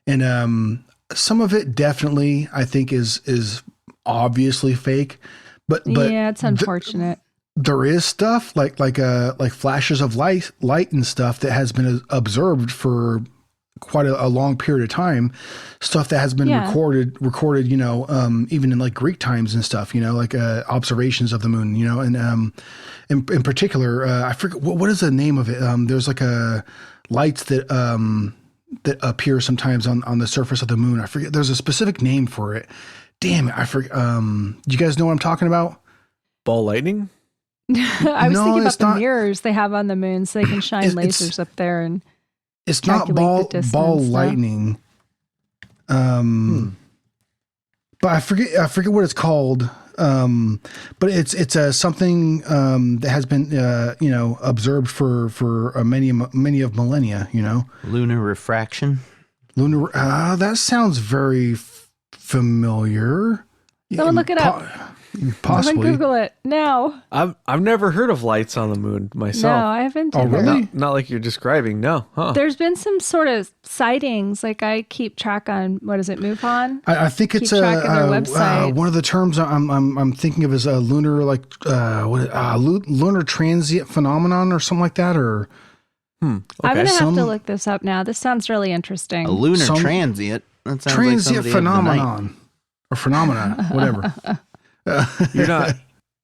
and some of it definitely I think is obviously fake. But yeah, it's unfortunate. There is stuff like flashes of light and stuff that has been observed for quite a long period of time. Stuff that has been recorded, even in like Greek times and stuff. Like observations of the moon. And in particular, I forget what is the name of it. There's like a lights that appear sometimes on the surface of the moon. I forget. There's a specific name for it. Damn it, I forget. Do you guys know what I'm talking about? Ball lightning? I was thinking about the mirrors they have on the moon so they can shine lasers up there and it's not ball lightning. But I forget what it's called. But it's something that has been observed for many of millennia, Lunar refraction. That sounds very familiar. Someone look it up. Someone Possibly. Google it now. I've never heard of lights on the moon myself. No, I haven't. Oh, either. really? Not like you're describing. No. Huh. There's been some sort of sightings. Like I keep track on what is it, MUFON? I think it's Keep track of their websites. one of the terms I'm thinking of is a lunar lunar transient phenomenon or something like that. Or I'm gonna have Some- to look this up now. This sounds really interesting. A lunar Some- transient. That sounds like transient somebody of the night. phenomenon or phenomena, whatever. You're not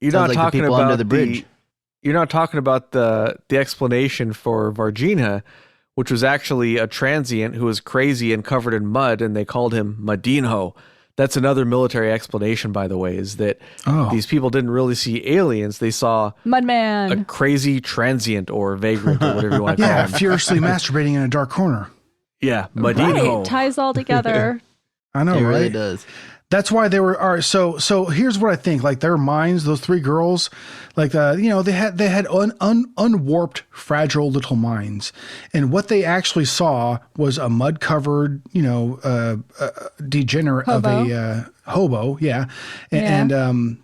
Sounds like the talking people about under the bridge. You're not talking about the explanation for Varginha, which was actually a transient who was crazy and covered in mud, and they called him Madinho. That's another military explanation, by the way, is that these people didn't really see aliens. They saw a Mudman. crazy transient or vagrant or whatever you want to call Yeah, him. furiously masturbating in a dark corner. Yeah, Madinho. Right. Ties all together. I know, It right? really does. That's why they were. All right, so here's what I think. Like their minds, those three girls, like they had unwarped, fragile little minds, and what they actually saw was a mud covered, degenerate Hobo. of a hobo, yeah, and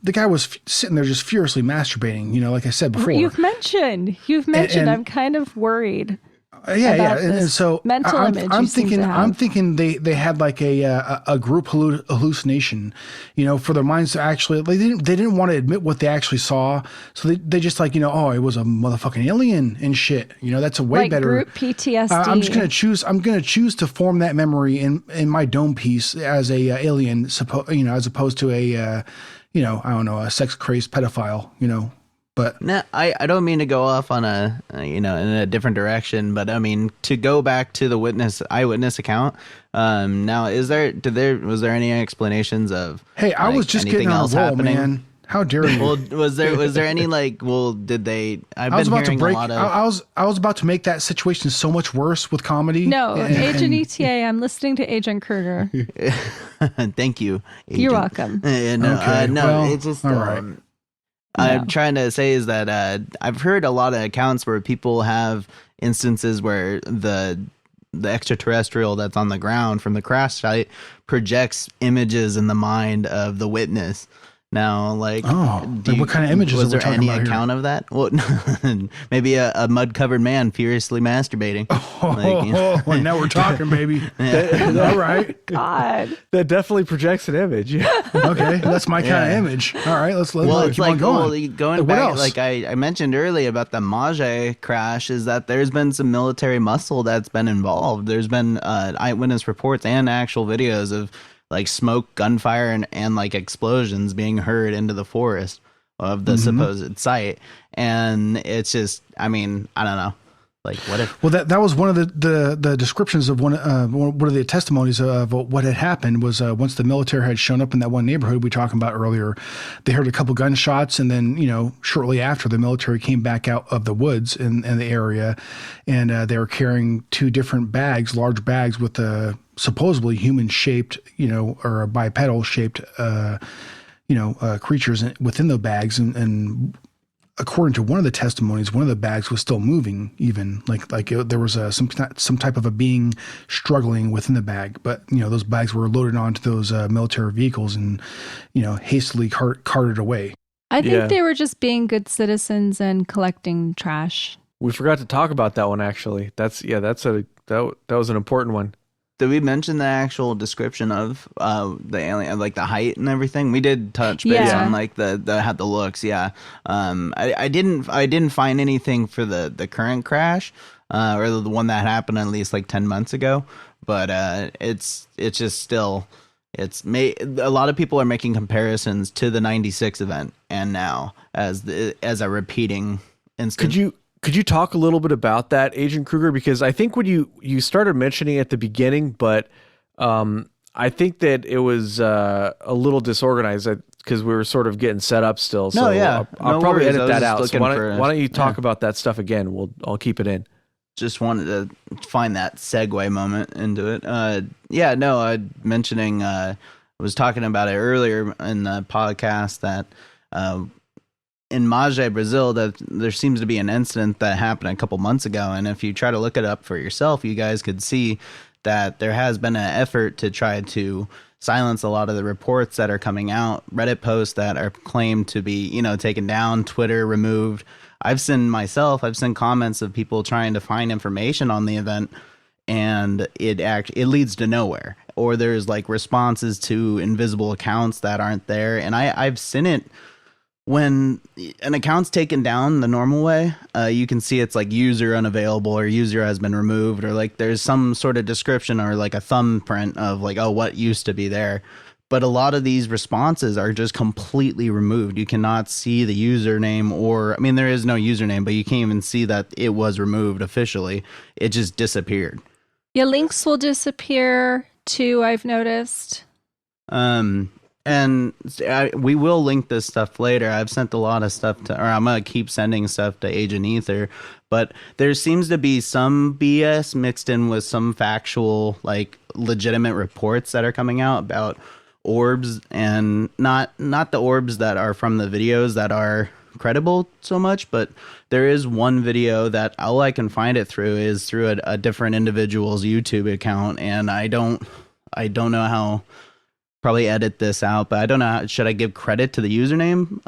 the guy was sitting there just furiously masturbating. Like I said before. You've mentioned. And- I'm kind of worried. Yeah, about and this so mental image I'm you seem thinking, to have. I'm thinking they had like a group hallucination, for their minds to actually they didn't want to admit what they actually saw, so they just like oh, it was a motherfucking alien and shit. That's a way Like better group PTSD. I'm just gonna choose to form that memory in my dome piece as a alien, as opposed to a I don't know, a sex crazed pedophile, But No, I don't mean to go off on in a different direction, but I mean to go back to the eyewitness account. Now, was there any explanations of? hey, I was just anything getting on else a roll, happening? man. How dare you? Well, was there any did they? I've I was been about to hearing break. a lot of. I was about to make that situation so much worse with comedy. No, And- Agent ETA. I'm listening to Agent Kruger. Thank you. You're Agent. welcome. No, Okay, no, well, it's just. all right. I'm trying to say is that I've heard a lot of accounts where people have instances where the extraterrestrial that's on the ground from the crash site projects images in the mind of the witness. Now, like, what kind of images was are we there talking any about here? account of that? Well, maybe a mud-covered man furiously masturbating. Well, now we're talking, baby. All right. God. That definitely projects an image. Yeah. Okay, that's my kind of image. All right, let's Well, it's keep on like going. going What back, else? like I mentioned earlier about the Mage crash, is that there's been some military muscle that's been involved. There's been eyewitness reports and actual videos of like smoke, gunfire, and like explosions being heard into the forest of the supposed site. And it's just, I mean, I don't know. Like, what if? Well, that was one of the descriptions of one of the testimonies of what had happened was once the military had shown up in that one neighborhood we talked about earlier, they heard a couple gunshots, and then shortly after the military came back out of the woods in the area, and they were carrying two different bags, large bags with supposedly human shaped, or bipedal shaped, creatures within the bags, and according to one of the testimonies, one of the bags was still moving, even there was some type of a being struggling within the bag. But those bags were loaded onto those military vehicles and hastily carted away. I think Yeah. they were just being good citizens and collecting trash. We forgot to talk about that one actually. That was an important one. Did we mention the actual description of the alien, like the height and everything? We did touch base Yeah. on like the had the looks. Yeah. I didn't find anything for the current crash or the one that happened at least like 10 months ago. But it's just still a lot of people are making comparisons to the 96 event and now as a repeating instance. Could you talk a little bit about that, Agent Kruger? Because I think when you started mentioning it at the beginning, but I think that it was a little disorganized because we were sort of getting set up still. So No, yeah. I'll No probably worries. I edit was that just out. So looking why don't you talk yeah. about that stuff again? I'll keep it in. Just wanted to find that segue moment into it. I mentioning I was talking about it earlier in the podcast that in Varginha, Brazil, that there seems to be an incident that happened a couple months ago, and if you try to look it up for yourself, you guys could see that there has been an effort to try to silence a lot of the reports that are coming out, Reddit posts that are claimed to be, taken down, Twitter removed. I've seen comments of people trying to find information on the event, and it leads to nowhere. Or there's like responses to invisible accounts that aren't there. And I've seen it when an account's taken down the normal way. You can see it's like user unavailable or user has been removed, or like there's some sort of description or like a thumbprint of like, oh, what used to be there. But a lot of these responses are just completely removed. You cannot see the username, or, I mean, there is no username, but you can't even see that it was removed officially. It just disappeared. Yeah, links will disappear too, I've noticed. And we will link this stuff later. I've sent a lot of stuff or I'm going to keep sending stuff to Agent Ether, but there seems to be some BS mixed in with some factual, like legitimate reports that are coming out about orbs, and not the orbs that are from the videos that are credible so much, but there is one video that all I can find it through is through a different individual's YouTube account, and I don't know how. Probably edit this out, but I don't know. Should I give credit to the username?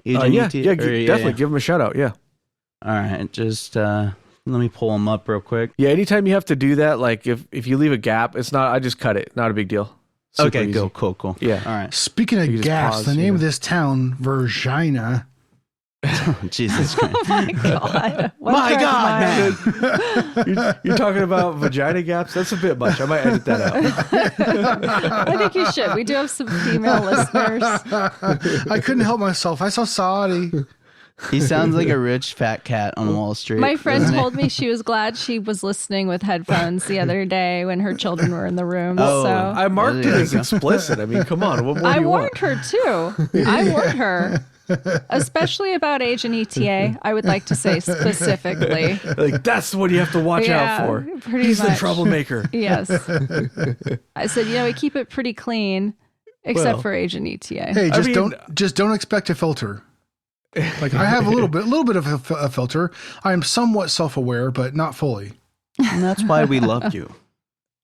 Definitely give him a shout out. Yeah. All right, just let me pull them up real quick. Yeah, anytime you have to do that, like if you leave a gap, it's not. I just cut it. Not a big deal. Super Okay, easy. cool. Yeah. All right. Speaking of just gaps, pause, the name of yeah. this town, Varginha. Jesus Christ. Oh my God. My God, man. You're talking about vagina gaps? That's a bit much. I might edit that out. I think you should. We do have some female listeners. I couldn't help myself. I saw Saudi. He sounds like a rich fat cat on Wall Street. My friend doesn't he? told me she was glad she was listening with headphones the other day when her children were in the room. Oh, So I marked it as explicit. I mean, come on. What more I do you warned want? her too. I warned her, especially about Agent ETA. I would like to say specifically. Like, that's what you have to watch out for. pretty He's the much. troublemaker. Yes. I said, we keep it pretty clean, except Well, for Agent ETA. Hey, I mean- don't expect a filter. Like I have a little bit of a filter. I am somewhat self-aware, but not fully. And that's why we loved you.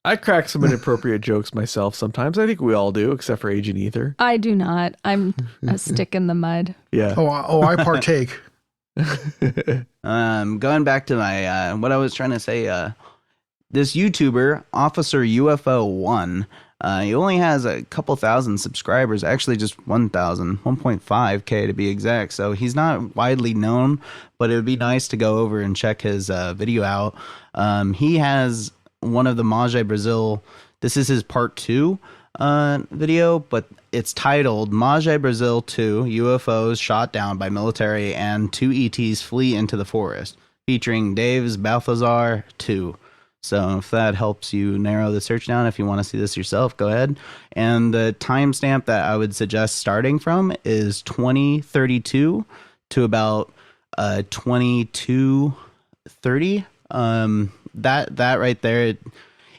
I crack some inappropriate jokes myself sometimes. I think we all do, except for Agent Ether. I do not. I'm a stick in the mud. Yeah. I partake. Going back to my what I was trying to say, this YouTuber, Officer UFO 1, he only has a couple thousand subscribers, actually just 1.5K to be exact. So he's not widely known, but it would be nice to go over and check his video out. He has one of the Varginha Brazil. This is his part 2 video, but it's titled Varginha Brazil 2 UFOs shot down by military and 2 ETs flee into the forest, featuring Dave's Balthazar 2. So if that helps you narrow the search down, if you want to see this yourself, go ahead. And the timestamp that I would suggest starting from is 2032 to about 2230. That right there,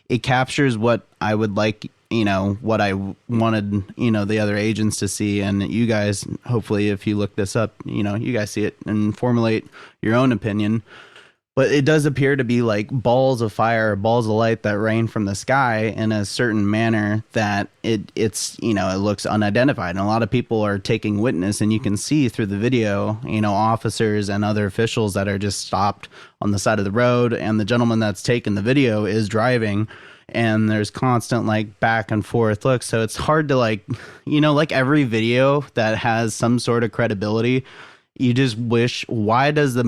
it captures what I would like, what I wanted, the other agents to see. And you guys, hopefully, if you look this up, you guys see it and formulate your own opinion. But it does appear to be like balls of fire, balls of light that rain from the sky in a certain manner that it's it looks unidentified. And a lot of people are taking witness, and you can see through the video, officers and other officials that are just stopped on the side of the road. And the gentleman that's taking the video is driving, and there's constant like back and forth looks. So it's hard to like every video that has some sort of credibility, you just wish, why do they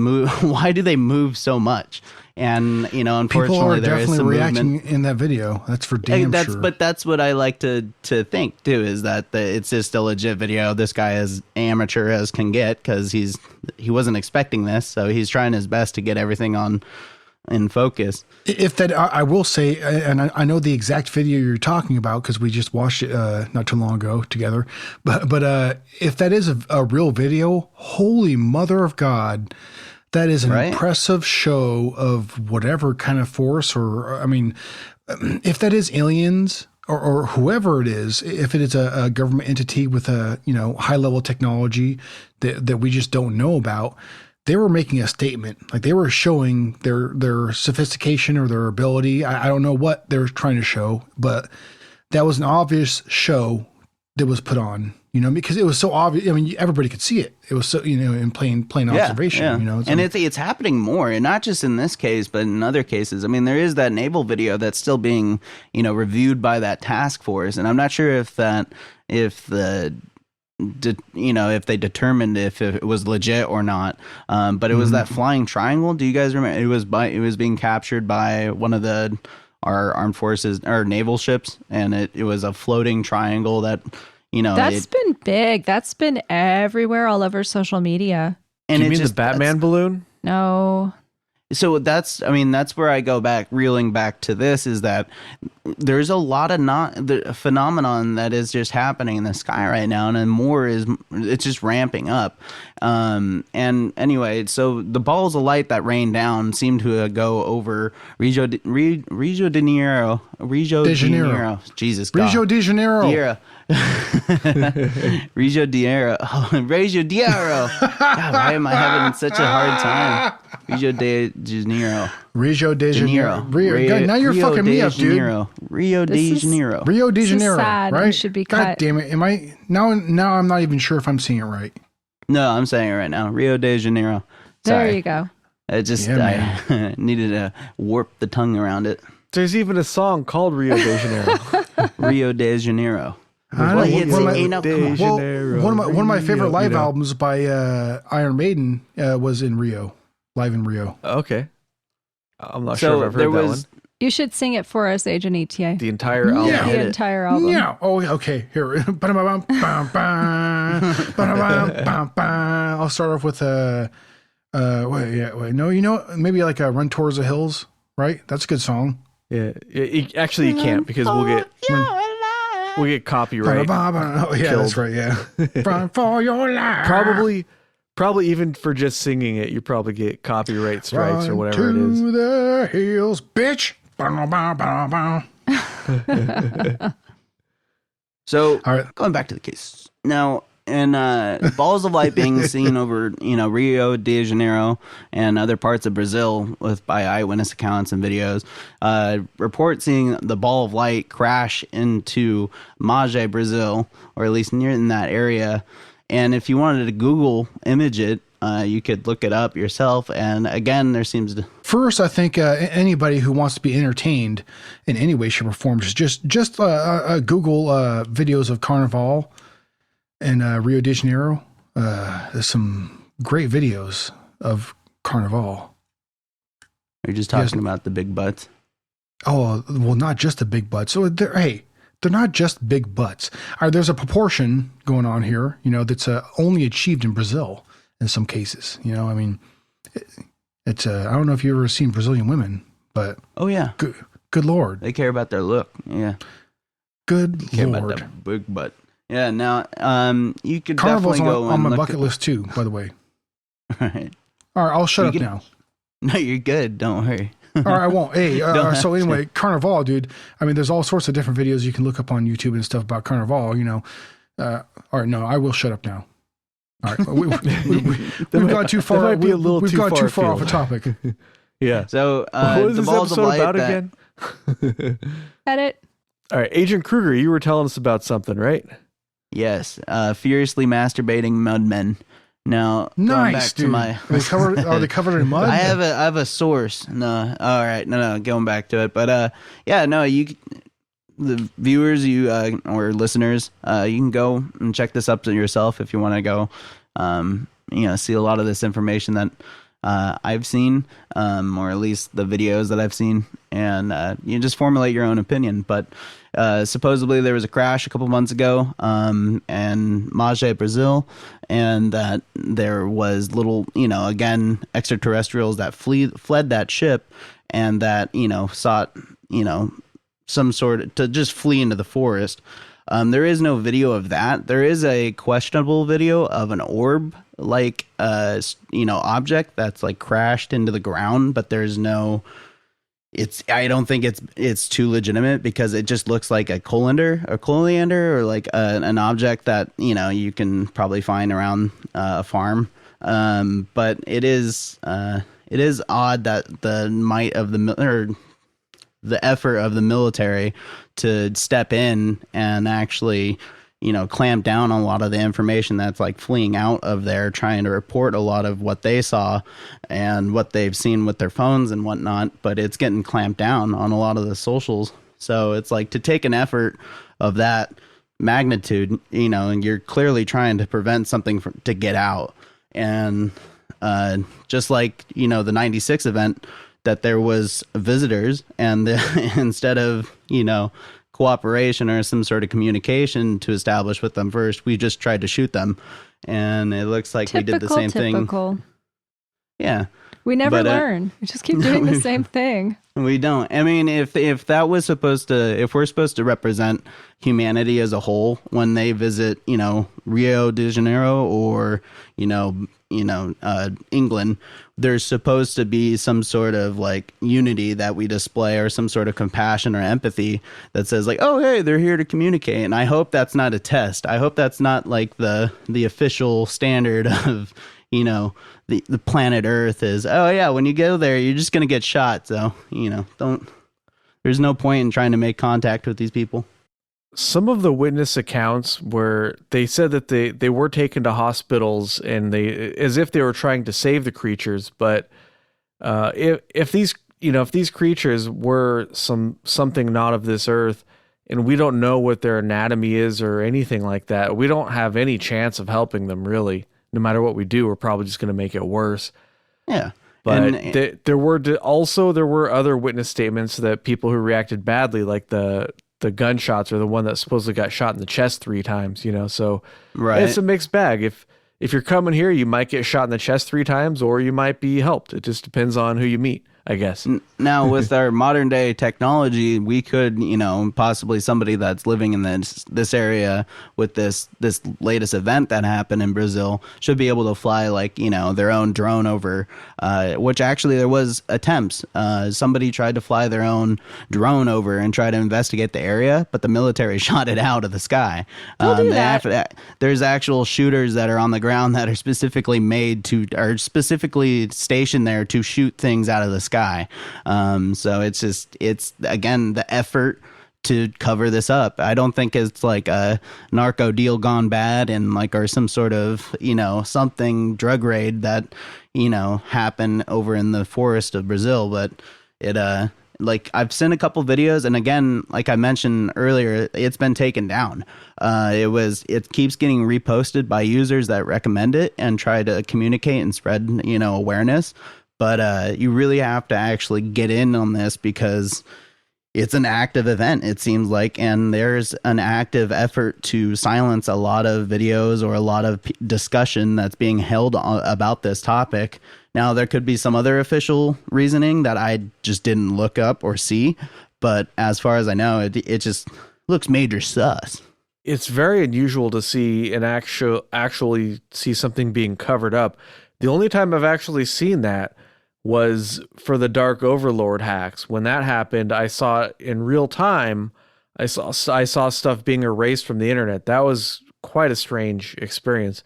move so much? And unfortunately, People are there is definitely some reacting movement. in that video. That's for damn sure. But that's what I like to think too, is that it's just a legit video. This guy is amateur as can get, because he wasn't expecting this, so he's trying his best to get everything in focus. If that, I will say, and I know the exact video you're talking about because we just watched it not too long ago together. But if that is a real video, holy mother of God, that is an impressive show of whatever kind of force, or I mean, if that is aliens or whoever it is, if it is a government entity with a high level technology that we just don't know about. They were making a statement, like they were showing their sophistication or their ability. I don't know what they're trying to show, but that was an obvious show that was put on, because it was so obvious. I mean, everybody could see it. It was so, in plain observation, And it's happening more, and not just in this case, but in other cases. I mean, there is that naval video that's still being, reviewed by that task force, and I'm not sure if they determined if it was legit or not. But it was that flying triangle. Do you guys remember? It was being captured by one of our armed forces or naval ships, and it was a floating triangle that, that's been big. That's been everywhere, all over social media. And you mean the Batman balloon? No. So that's where I go back, reeling back to this, is that there's a lot of the phenomenon that is just happening in the sky right now, and then it's just ramping up. And anyway, so the balls of light that rained down seemed to go over Rio de Janeiro. Jesus God. Rio de Janeiro. Rio de Janeiro. Rio de Janeiro. God, why am I having such a hard time? Rio de Janeiro. Rio de Janeiro. God, now you're fucking me up, dude. Rio de Janeiro. Rio de Janeiro. Sad. Right? You should be God cut. damn it. Am I now? I'm not even sure if I'm saying it right. No, I'm saying it right now. Rio de Janeiro. There Sorry. you go. I needed to warp the tongue around it. There's even a song called Rio de Janeiro. Rio de Janeiro. One of my favorite live Janeiro. albums by Iron Maiden was in Rio, live in Rio. Okay. I'm not sure if I've heard that one. You should sing it for us, Agent ETA. The entire album. Yeah. The entire album. Yeah. Oh, okay. Here. I'll start off with maybe like Run Towards the Hills, right? That's a good song. Yeah. Actually, you can't, because we'll get copyright. Oh, yeah, killed. that's right. Yeah. Run for your life. Probably even for just singing it, you probably get copyright strikes or whatever it Run is. to the hills, bitch. So, All right. going back to the case now, and balls of light being seen over Rio de Janeiro and other parts of Brazil by eyewitness accounts and videos. Report seeing the ball of light crash into Magé, Brazil, or at least near in that area. And if you wanted to Google image it, you could look it up yourself. And again, there seems to... First, I think anybody who wants to be entertained in any way, shape, or form, just Google videos of Carnival in Rio de Janeiro. There's some great videos of Carnival. You're just talking about the big butts. Oh, well, not just the big butts. So they're not just big butts. There's a proportion going on here, that's only achieved in Brazil in some cases. I mean, it's I don't know if you've ever seen Brazilian women, but oh yeah, good Lord, they care about their look. Yeah, good they care Lord, about that big butt. Yeah. Now, you could Carnival's definitely go on my look bucket list too, by the way. Right. All right, I'll shut up now. No, you're good. Don't worry. All right, I won't. Hey, so anyway, Carnival, dude. I mean, there's all sorts of different videos you can look up on YouTube and stuff about Carnival. All right, no, I will shut up now. All right, we've gone too far. That might be a little we've too gone far too far afield. off a topic. Yeah. So what is the this balls of episode light about that, again? Edit. All right, Agent Kruger, you were telling us about something, right? Yes, furiously masturbating mudmen. Now, going Nice, back dude. to my, Are they covered in mud? I have a source. No, all right, no, going back to it, but yeah, no, the viewers, or listeners, you can go and check this up to yourself if you want to go, see a lot of this information that I've seen, or at least the videos that I've seen, and you just formulate your own opinion. But supposedly there was a crash a couple months ago in Magé, Brazil, and that there was little, again, extraterrestrials that fled that ship, and that, sought, some sort to just flee into the forest. There is no video of that. There is a questionable video of an orb, like, object that's like crashed into the ground, but there's no, I don't think it's too legitimate, because it just looks like a colander, or like an object that, you can probably find around a farm. But it is odd that the might of the, or the effort of the military to step in and actually, clamp down on a lot of the information that's like fleeing out of there, trying to report a lot of what they saw and what they've seen with their phones and whatnot. But it's getting clamped down on a lot of the socials. So it's like, to take an effort of that magnitude, and you're clearly trying to prevent something to get out. And just like, the 96 event, that there was visitors, and instead of, cooperation or some sort of communication to establish with them first, we just tried to shoot them. And it looks like we did the same thing. Yeah. We never learn. We just keep doing the same thing. We don't. I mean, if that was supposed to, if we're supposed to represent humanity as a whole when they visit, Rio de Janeiro or, England, there's supposed to be some sort of like unity that we display, or some sort of compassion or empathy that says like, oh, hey, they're here to communicate. And I hope that's not a test. I hope that's not like the official standard of, the planet Earth is, oh yeah, when you go there, you're just going to get shot. So, there's no point in trying to make contact with these people. Some of the witness accounts where they said that they were taken to hospitals and as if they were trying to save the creatures. But if these creatures were something not of this earth, and we don't know what their anatomy is or anything like that, we don't have any chance of helping them, really. No matter what we do, we're probably just going to make it worse. Yeah. But there were other witness statements that people who reacted badly, like the gunshots, or the one that supposedly got shot in the chest 3 times, so right. It's a mixed bag. If you're coming here, you might get shot in the chest 3 times, or you might be helped. It just depends on who you meet, I guess. Now, with our modern day technology, we could, possibly somebody that's living in this area with this latest event that happened in Brazil should be able to fly like, their own drone over, which actually there was attempts. Somebody tried to fly their own drone over and try to investigate the area, but the military shot it out of the sky. Don't do that. There's actual shooters that are on the ground that are specifically stationed there to shoot things out of the sky. So it's again, the effort to cover this up. I don't think it's like a narco deal gone bad and like, or some sort of, something drug raid that, happened over in the forest of Brazil. But it, like I've seen a couple videos, and again, like I mentioned earlier, it's been taken down. It keeps getting reposted by users that recommend it and try to communicate and spread, awareness. But you really have to actually get in on this, because it's an active event, it seems like, and there's an active effort to silence a lot of videos or a lot of discussion that's being held about this topic. Now, there could be some other official reasoning that I just didn't look up or see, but as far as I know, it just looks major sus. It's very unusual to see actually see something being covered up. The only time I've actually seen that was for the Dark Overlord hacks. When that happened, I saw it in real time. I saw stuff being erased from the internet. That was quite a strange experience.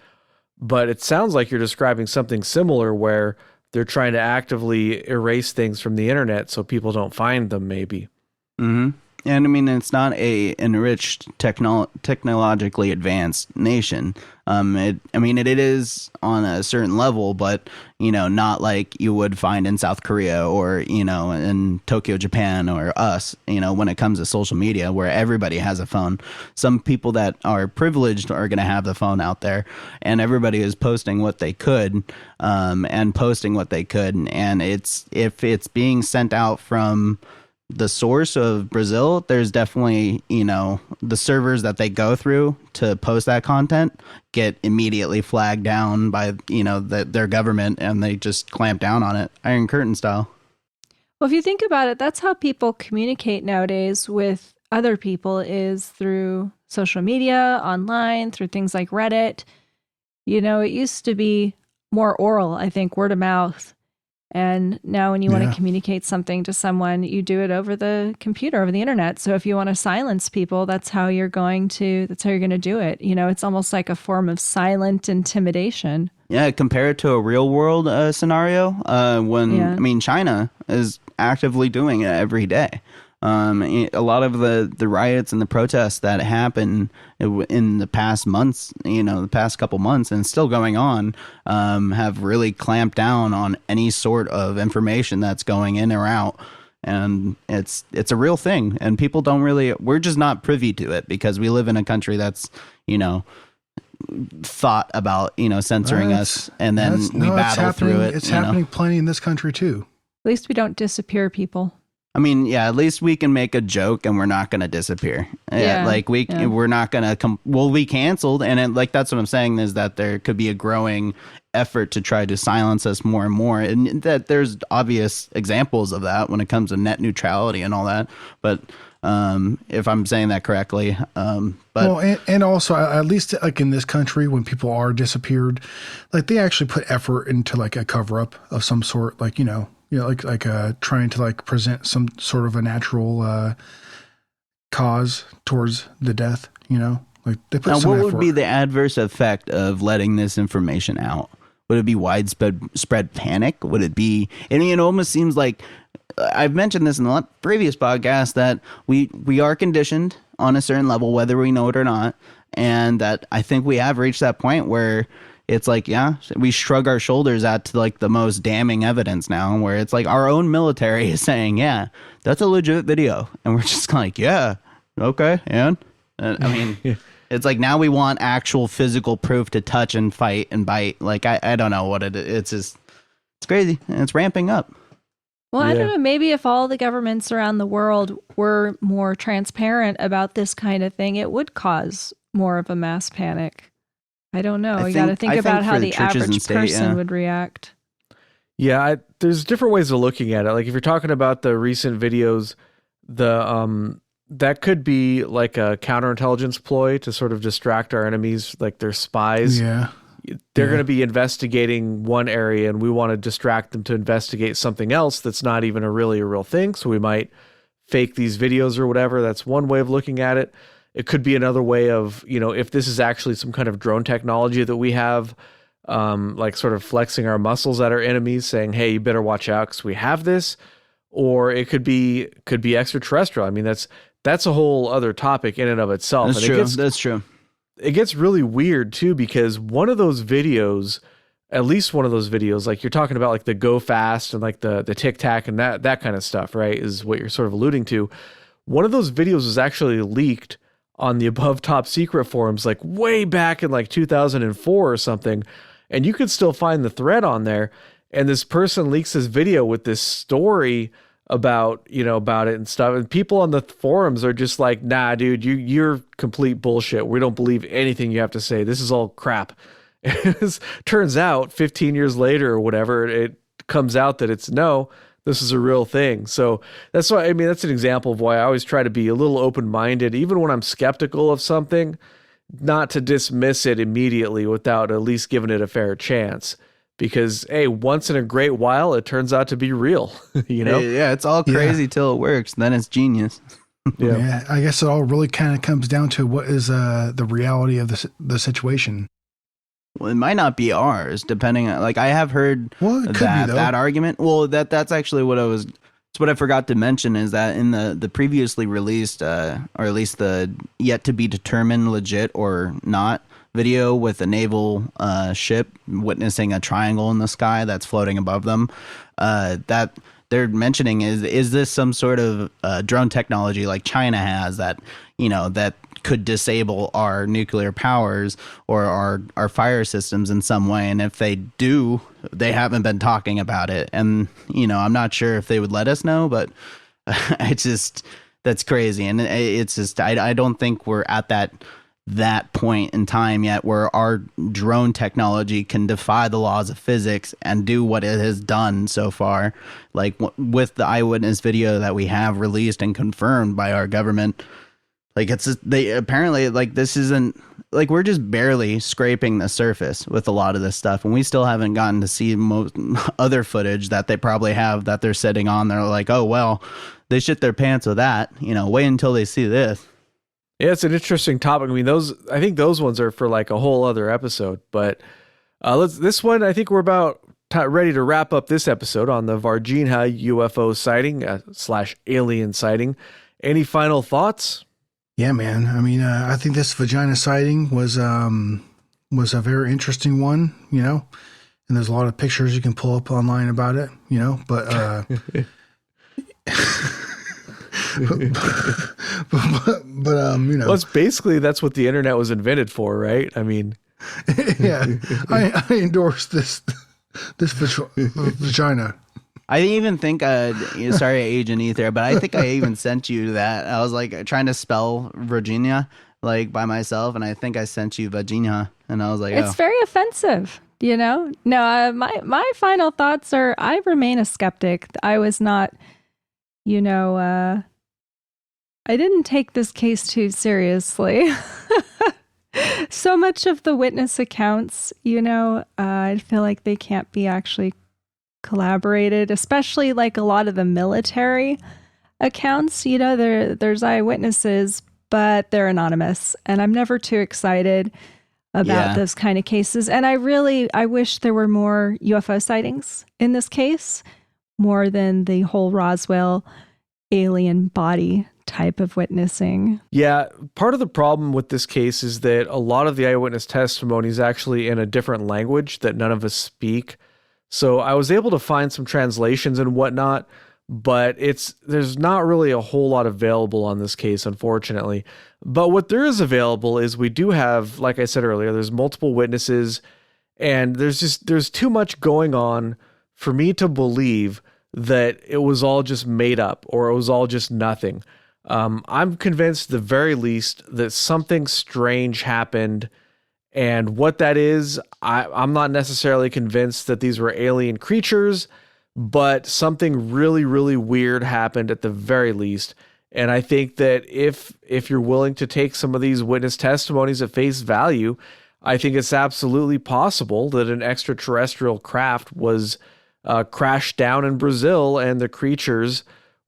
But it sounds like you're describing something similar, where they're trying to actively erase things from the internet so people don't find them, maybe. Mm-hmm. And I mean, it's not a enriched, technologically advanced nation. It is on a certain level, but, not like you would find in South Korea or, in Tokyo, Japan, or us, when it comes to social media, where everybody has a phone. Some people that are privileged are going to have the phone out there, and everybody is posting what they could, and posting what they could. And if it's being sent out from the source of Brazil, there's definitely, the servers that they go through to post that content get immediately flagged down by, their government, and they just clamp down on it, Iron Curtain style. Well, if you think about it, that's how people communicate nowadays with other people, is through social media, online, through things like Reddit. It used to be more oral, I think, word of mouth. And now when you want to communicate something to someone, you do it over the computer, over the internet. So if you want to silence people, that's how you're going to do it. It's almost like a form of silent intimidation. Yeah, compare it to a real world scenario. When Yeah. I mean, China is actively doing it every day. A lot of the riots and the protests that happen in the past months, the past couple months, and still going on, have really clamped down on any sort of information that's going in or out. And it's a real thing, and people don't really. We're just not privy to it because we live in a country that's thought about censoring us, and then we battle through it. It's happening plenty in this country too. At least we don't disappear people. I mean, yeah, at least we can make a joke and we're not going to disappear. Yeah, We're not going to we'll be canceled. And that's what I'm saying is that there could be a growing effort to try to silence us more and more. And that there's obvious examples of that when it comes to net neutrality and all that. But if I'm saying that correctly, and also at least like in this country, when people are disappeared, like they actually put effort into like a cover up of some sort, like, trying to like present some sort of a natural cause towards the death, like they put now some what effort. would be the adverse effect of letting this information out? Would it be widespread panic? Would it be, it almost seems like, I've mentioned this in the previous podcast, that we are conditioned on a certain level, whether we know it or not. And that I think we have reached that point where it's like, yeah, we shrug our shoulders at to like the most damning evidence now, where it's like our own military is saying, yeah, that's a legit video. And we're just like, yeah, okay. And I mean, it's like now we want actual physical proof to touch and fight and bite. Like, I don't know what it is. It's just, it's crazy. And it's ramping up. Well, I don't know. Maybe if all the governments around the world were more transparent about this kind of thing, it would cause more of a mass panic. I don't know. You got to think about how the average person would react. Yeah, there's different ways of looking at it. Like if you're talking about the recent videos, that could be like a counterintelligence ploy to sort of distract our enemies, like their spies. Yeah. They're going to be investigating one area and we want to distract them to investigate something else that's not even a real thing. So we might fake these videos or whatever. That's one way of looking at it. It could be another way of, if this is actually some kind of drone technology that we have, like sort of flexing our muscles at our enemies, saying, hey, you better watch out because we have this. Or it could be extraterrestrial. I mean, that's a whole other topic in and of itself. That's true. That's true. It gets really weird too, because one of those videos, at least one of those videos, like you're talking about like the go fast and like the tic tac and that kind of stuff, right, is what you're sort of alluding to. One of those videos was actually leaked on the Above Top Secret forums, like way back in like 2004 or something. And you could still find the thread on there. And this person leaks this video with this story about it and stuff. And people on the forums are just like, nah, dude, you're complete bullshit. We don't believe anything you have to say. This is all crap. It turns out 15 years later or whatever, it comes out that this is a real thing. So that's why, that's an example of why I always try to be a little open-minded, even when I'm skeptical of something, not to dismiss it immediately without at least giving it a fair chance. Because, hey, once in a great while, it turns out to be real, Yeah, it's all crazy till it works. Then it's genius. Yeah, I guess it all really kind of comes down to what is the reality of the situation. Well, it might not be ours, depending on, like, I have heard that argument. Well, that's actually it's what I forgot to mention, is that in the previously released, or at least the yet to be determined legit or not video with a naval ship witnessing a triangle in the sky that's floating above them, that they're mentioning is this some sort of drone technology like China has that could disable our nuclear powers or our fire systems in some way? And if they do, they haven't been talking about it. And, I'm not sure if they would let us know, but it's just, that's crazy. And it's just, I don't think we're at that point in time yet where our drone technology can defy the laws of physics and do what it has done so far. Like with the eyewitness video that we have released and confirmed by our government, like they apparently, like, this isn't, like, we're just barely scraping the surface with a lot of this stuff, and we still haven't gotten to see most other footage that they probably have that they're sitting on. They're like, oh well, they shit their pants with that, wait until they see this. Yeah, it's an interesting topic. I think those ones are for like a whole other episode, but This one, I think we're about ready to wrap up this episode on the Varginha UFO sighting / alien sighting. Any final thoughts? Yeah, man. I mean, I think this vagina sighting was a very interesting one, you know, and there's a lot of pictures you can pull up online about it, you know, but, you know, Well, it's basically that's what the internet was invented for, right? I mean, yeah, I endorse this vagina. I even think, sorry, Agent Ether, but I think I even sent you that. I was like trying to spell Virginia like by myself, and I think I sent you Virginia, and I was like, It's very offensive, you know? No, my final thoughts are I remain a skeptic. I was not, you know, I didn't take this case too seriously. So much of the witness accounts, you know, I feel like they can't be actually collaborated, especially like a lot of the military accounts, you know, there's eyewitnesses, but they're anonymous, and I'm never too excited about those kind of cases. And I wish there were more UFO sightings in this case, more than the whole Roswell alien body type of witnessing. yeah, part of the problem with this case is that a lot of the eyewitness testimony is actually in a different language that none of us speak. So I was able to find some translations and whatnot, but there's not really a whole lot available on this case, unfortunately. But what there is available is we do have, like I said earlier, there's multiple witnesses, and there's too much going on for me to believe that it was all just made up or it was all just nothing. I'm convinced, at the very least, that something strange happened. And what that is, I'm not necessarily convinced that these were alien creatures, but something really, really weird happened at the very least. And I think that if you're willing to take some of these witness testimonies at face value, I think it's absolutely possible that an extraterrestrial craft was crashed down in Brazil, and the creatures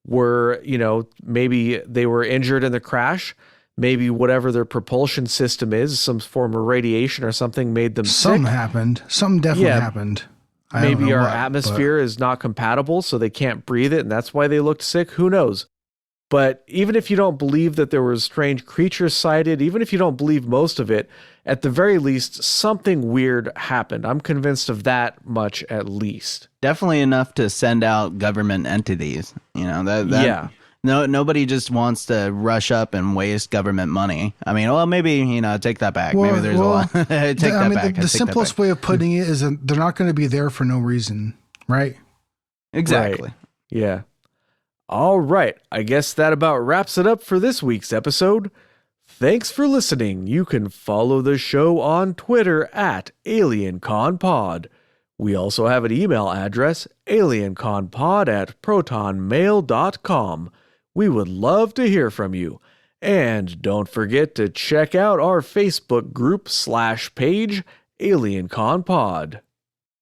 were, you know, maybe they were injured in the crash. Maybe whatever their propulsion system is, some form of radiation or something, made them Something sick. happened. Something definitely happened. I don't Maybe know our what, atmosphere is not compatible, so they can't breathe it, and that's why they looked sick. Who knows? But even if you don't believe that there were strange creatures sighted, even if you don't believe most of it, at the very least, something weird happened. I'm convinced of that much, at least. definitely enough to send out government entities. You know, that Yeah. No, nobody just wants to rush up and waste government money. I mean, well, maybe, you know, take that back. Maybe there's a lot. Take that back. The simplest way of putting it is that they're not going to be there for no reason, right? Exactly. Right. Yeah. All right. I guess that about wraps it up for this week's episode. Thanks for listening. You can follow the show on Twitter at AlienConPod. We also have an email address, alienconpod@protonmail.com. We would love to hear from you. And don't forget to check out our Facebook group /page, AlienConPod.